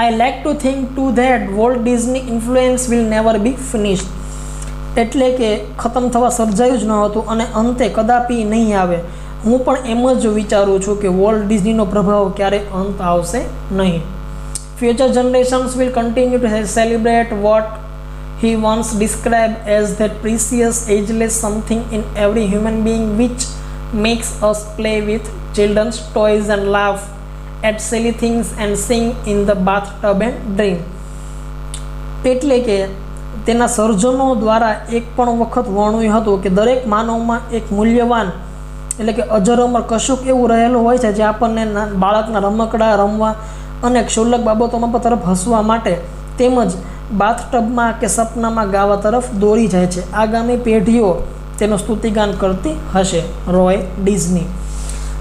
I like to think too that Walt Disney influence will never be finished. એટલે કે ખતમ થવા સર્જાયું જ ન હતું અને અંતે કદાપી નહીં આવે. હું પણ એમ જ વિચારું છું કે વોલ્ટ ડિઝનીનો પ્રભાવ ક્યારે અંત આવશે નહીં. Future generations will continue to celebrate what he once described as that precious ageless something in every human being which makes us play with children's toys and laugh at silly things and sing in the bathtub and dream. એટલે કે તેના સર્જનો દ્વારા એક પણ વખત વર્ણવ્યું હતું કે દરેક માનવમાં એક મૂલ્યવાન એટલે કે અજરઅમર કશુંક એવું રહેલું હોય છે જે આપણને બાળકના રમકડા રમવા અને ક્ષુલ્લક બાબતોમાં તરફ હસવા માટે તેમજ બાથટબમાં કે સપનામાં ગાવા તરફ દોરી જાય છે. આગામી પેઢીઓ તેનું સ્તુતિગાન કરતી હશે. રોય ડિઝની.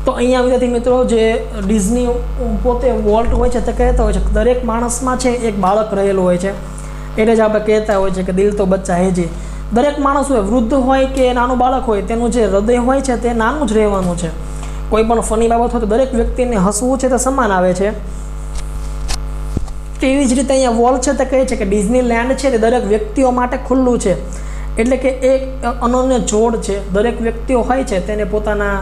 તો અહીંયા વિદ્યાર્થી મિત્રો જે ડિઝની પોતે વોલ્ટ હોય છે તે કહેતા હોય છે કે દરેક માણસમાં છે એક બાળક રહેલું હોય છે. એટલે જ આપણે કહેતા હોય છે કે દિલ તો બચ્ચા હે જી. દરેક માણસ હોય, વૃદ્ધ હોય કે નાનું બાળક હોય, તેનું જે હૃદય હોય છે તે નાનું જ રહેવાનું છે. કોઈ પણ ફની બાબત હોય તો દરેક વ્યક્તિને હસવું છે તે સમાન આવે છે. તેવી જ રીતે અહીંયા વોલ્ટ છે તે કહે છે કે ડિઝનીલેન્ડ છે તે દરેક વ્યક્તિઓ માટે ખુલ્લું છે. એટલે કે એક અનન્ય જોડ છે. દરેક વ્યક્તિઓ હોય છે તેને પોતાના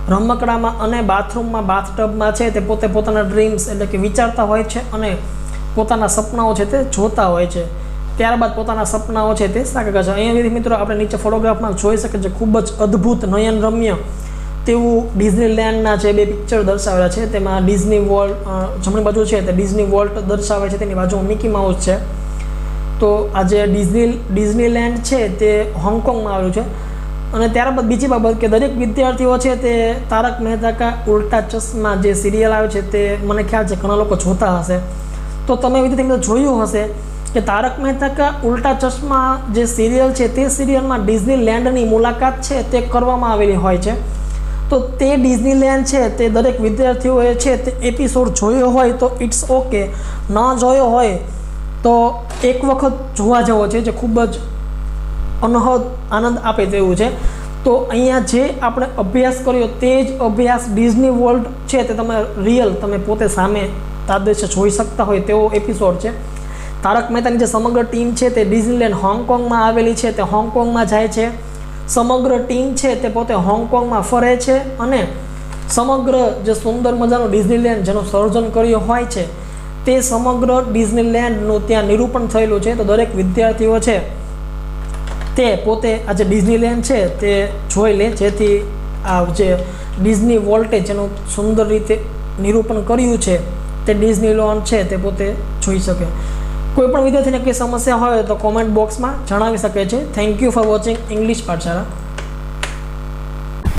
રમકડામાં અને બાથરૂમમાં બાથટબમાં છે તે પોતે પોતાના ડ્રીમ્સ એટલે કે વિચારતા હોય છે અને પોતાના સપનાઓ છે તે જોતા હોય છે. ત્યારબાદ પોતાના સપનાઓ છે તે સાકાર કરે છે. અહીંયા મિત્રો આપણે નીચે ફોટોગ્રાફમાં જોઈ શકીએ છીએ ખૂબ જ અદ્ભુત નયનરમ્ય તેવું ડિઝનીલેન્ડના જે બે પિક્ચર દર્શાવેલા છે. તેમાં ડિઝની વોલ્ટ જમણી બાજુ છે તે ડિઝની વોલ્ટ દર્શાવે છે, તેની બાજુમાં મિકી માઉસ છે. તો આ જે ડિઝનીલેન્ડ છે તે હોંગકોંગમાં આવેલું છે. અને ત્યારબાદ બીજી બાબત કે દરેક વિદ્યાર્થીઓ છે તે તારક મહેતા કા ઉલ્ટા ચશ્મા જે સિરિયલ આવે છે તે મને ખ્યાલ છે ઘણા લોકો જોતા હશે. તો તમે વિદ્યાર્થી જોયું હશે કે તારક મહેતા કા ઉલ્ટા ચશ્મા જે સિરિયલ છે તે સિરિયલમાં ડિઝનીલેન્ડની મુલાકાત છે તે કરવામાં આવેલી હોય છે. તો તે ડિઝનીલેન્ડ છે તે દરેક વિદ્યાર્થીઓએ છે તે એપિસોડ જોયો હોય તો ઇટ્સ ઓકે, ન જોયો હોય તો એક વખત જોવા જેવો છે, જે ખૂબ જ અનહદ આનંદ આપે તેવું છે. તો અહીંયા જે આપણે અભ્યાસ કર્યો તે જ અભ્યાસ ડિઝની વર્લ્ડ છે તે તમે રિયલ તમે પોતે સામે તાદ્રશ્ય જોઈ શકતા હોય તેવો એપિસોડ છે. તારક મહેતાની જે સમગ્ર ટીમ છે તે ડિઝનીલેન્ડ હોંગકોંગમાં આવેલી છે, તે હોંગકોંગમાં જાય છે. સમગ્ર ટીમ છે તે પોતે હોંગકોંગમાં ફરે છે અને સમગ્ર જે સુંદર મજાનું ડિઝનીલેન્ડ જેનું સર્જન કર્યું હોય છે તે સમગ્ર ડિઝનીલેન્ડનું ત્યાં નિરૂપણ થયેલું છે. તો દરેક વિદ્યાર્થીઓ છે તે પોતે આ જે ડિઝનીલેન્ડ છે તે જોઈ લે, જેથી આ જે ડિઝની વોલ્ટે જેનું સુંદર રીતે નિરૂપણ કર્યું છે તે ડિઝનીલેન્ડ છે તે પોતે જોઈ શકે. કોઈ પણ વિદ્યાર્થીને કંઈ સમસ્યા હોય તો કોમેન્ટ બોક્સમાં જણાવી શકે છે. Thank you for watching English પાઠશાળા.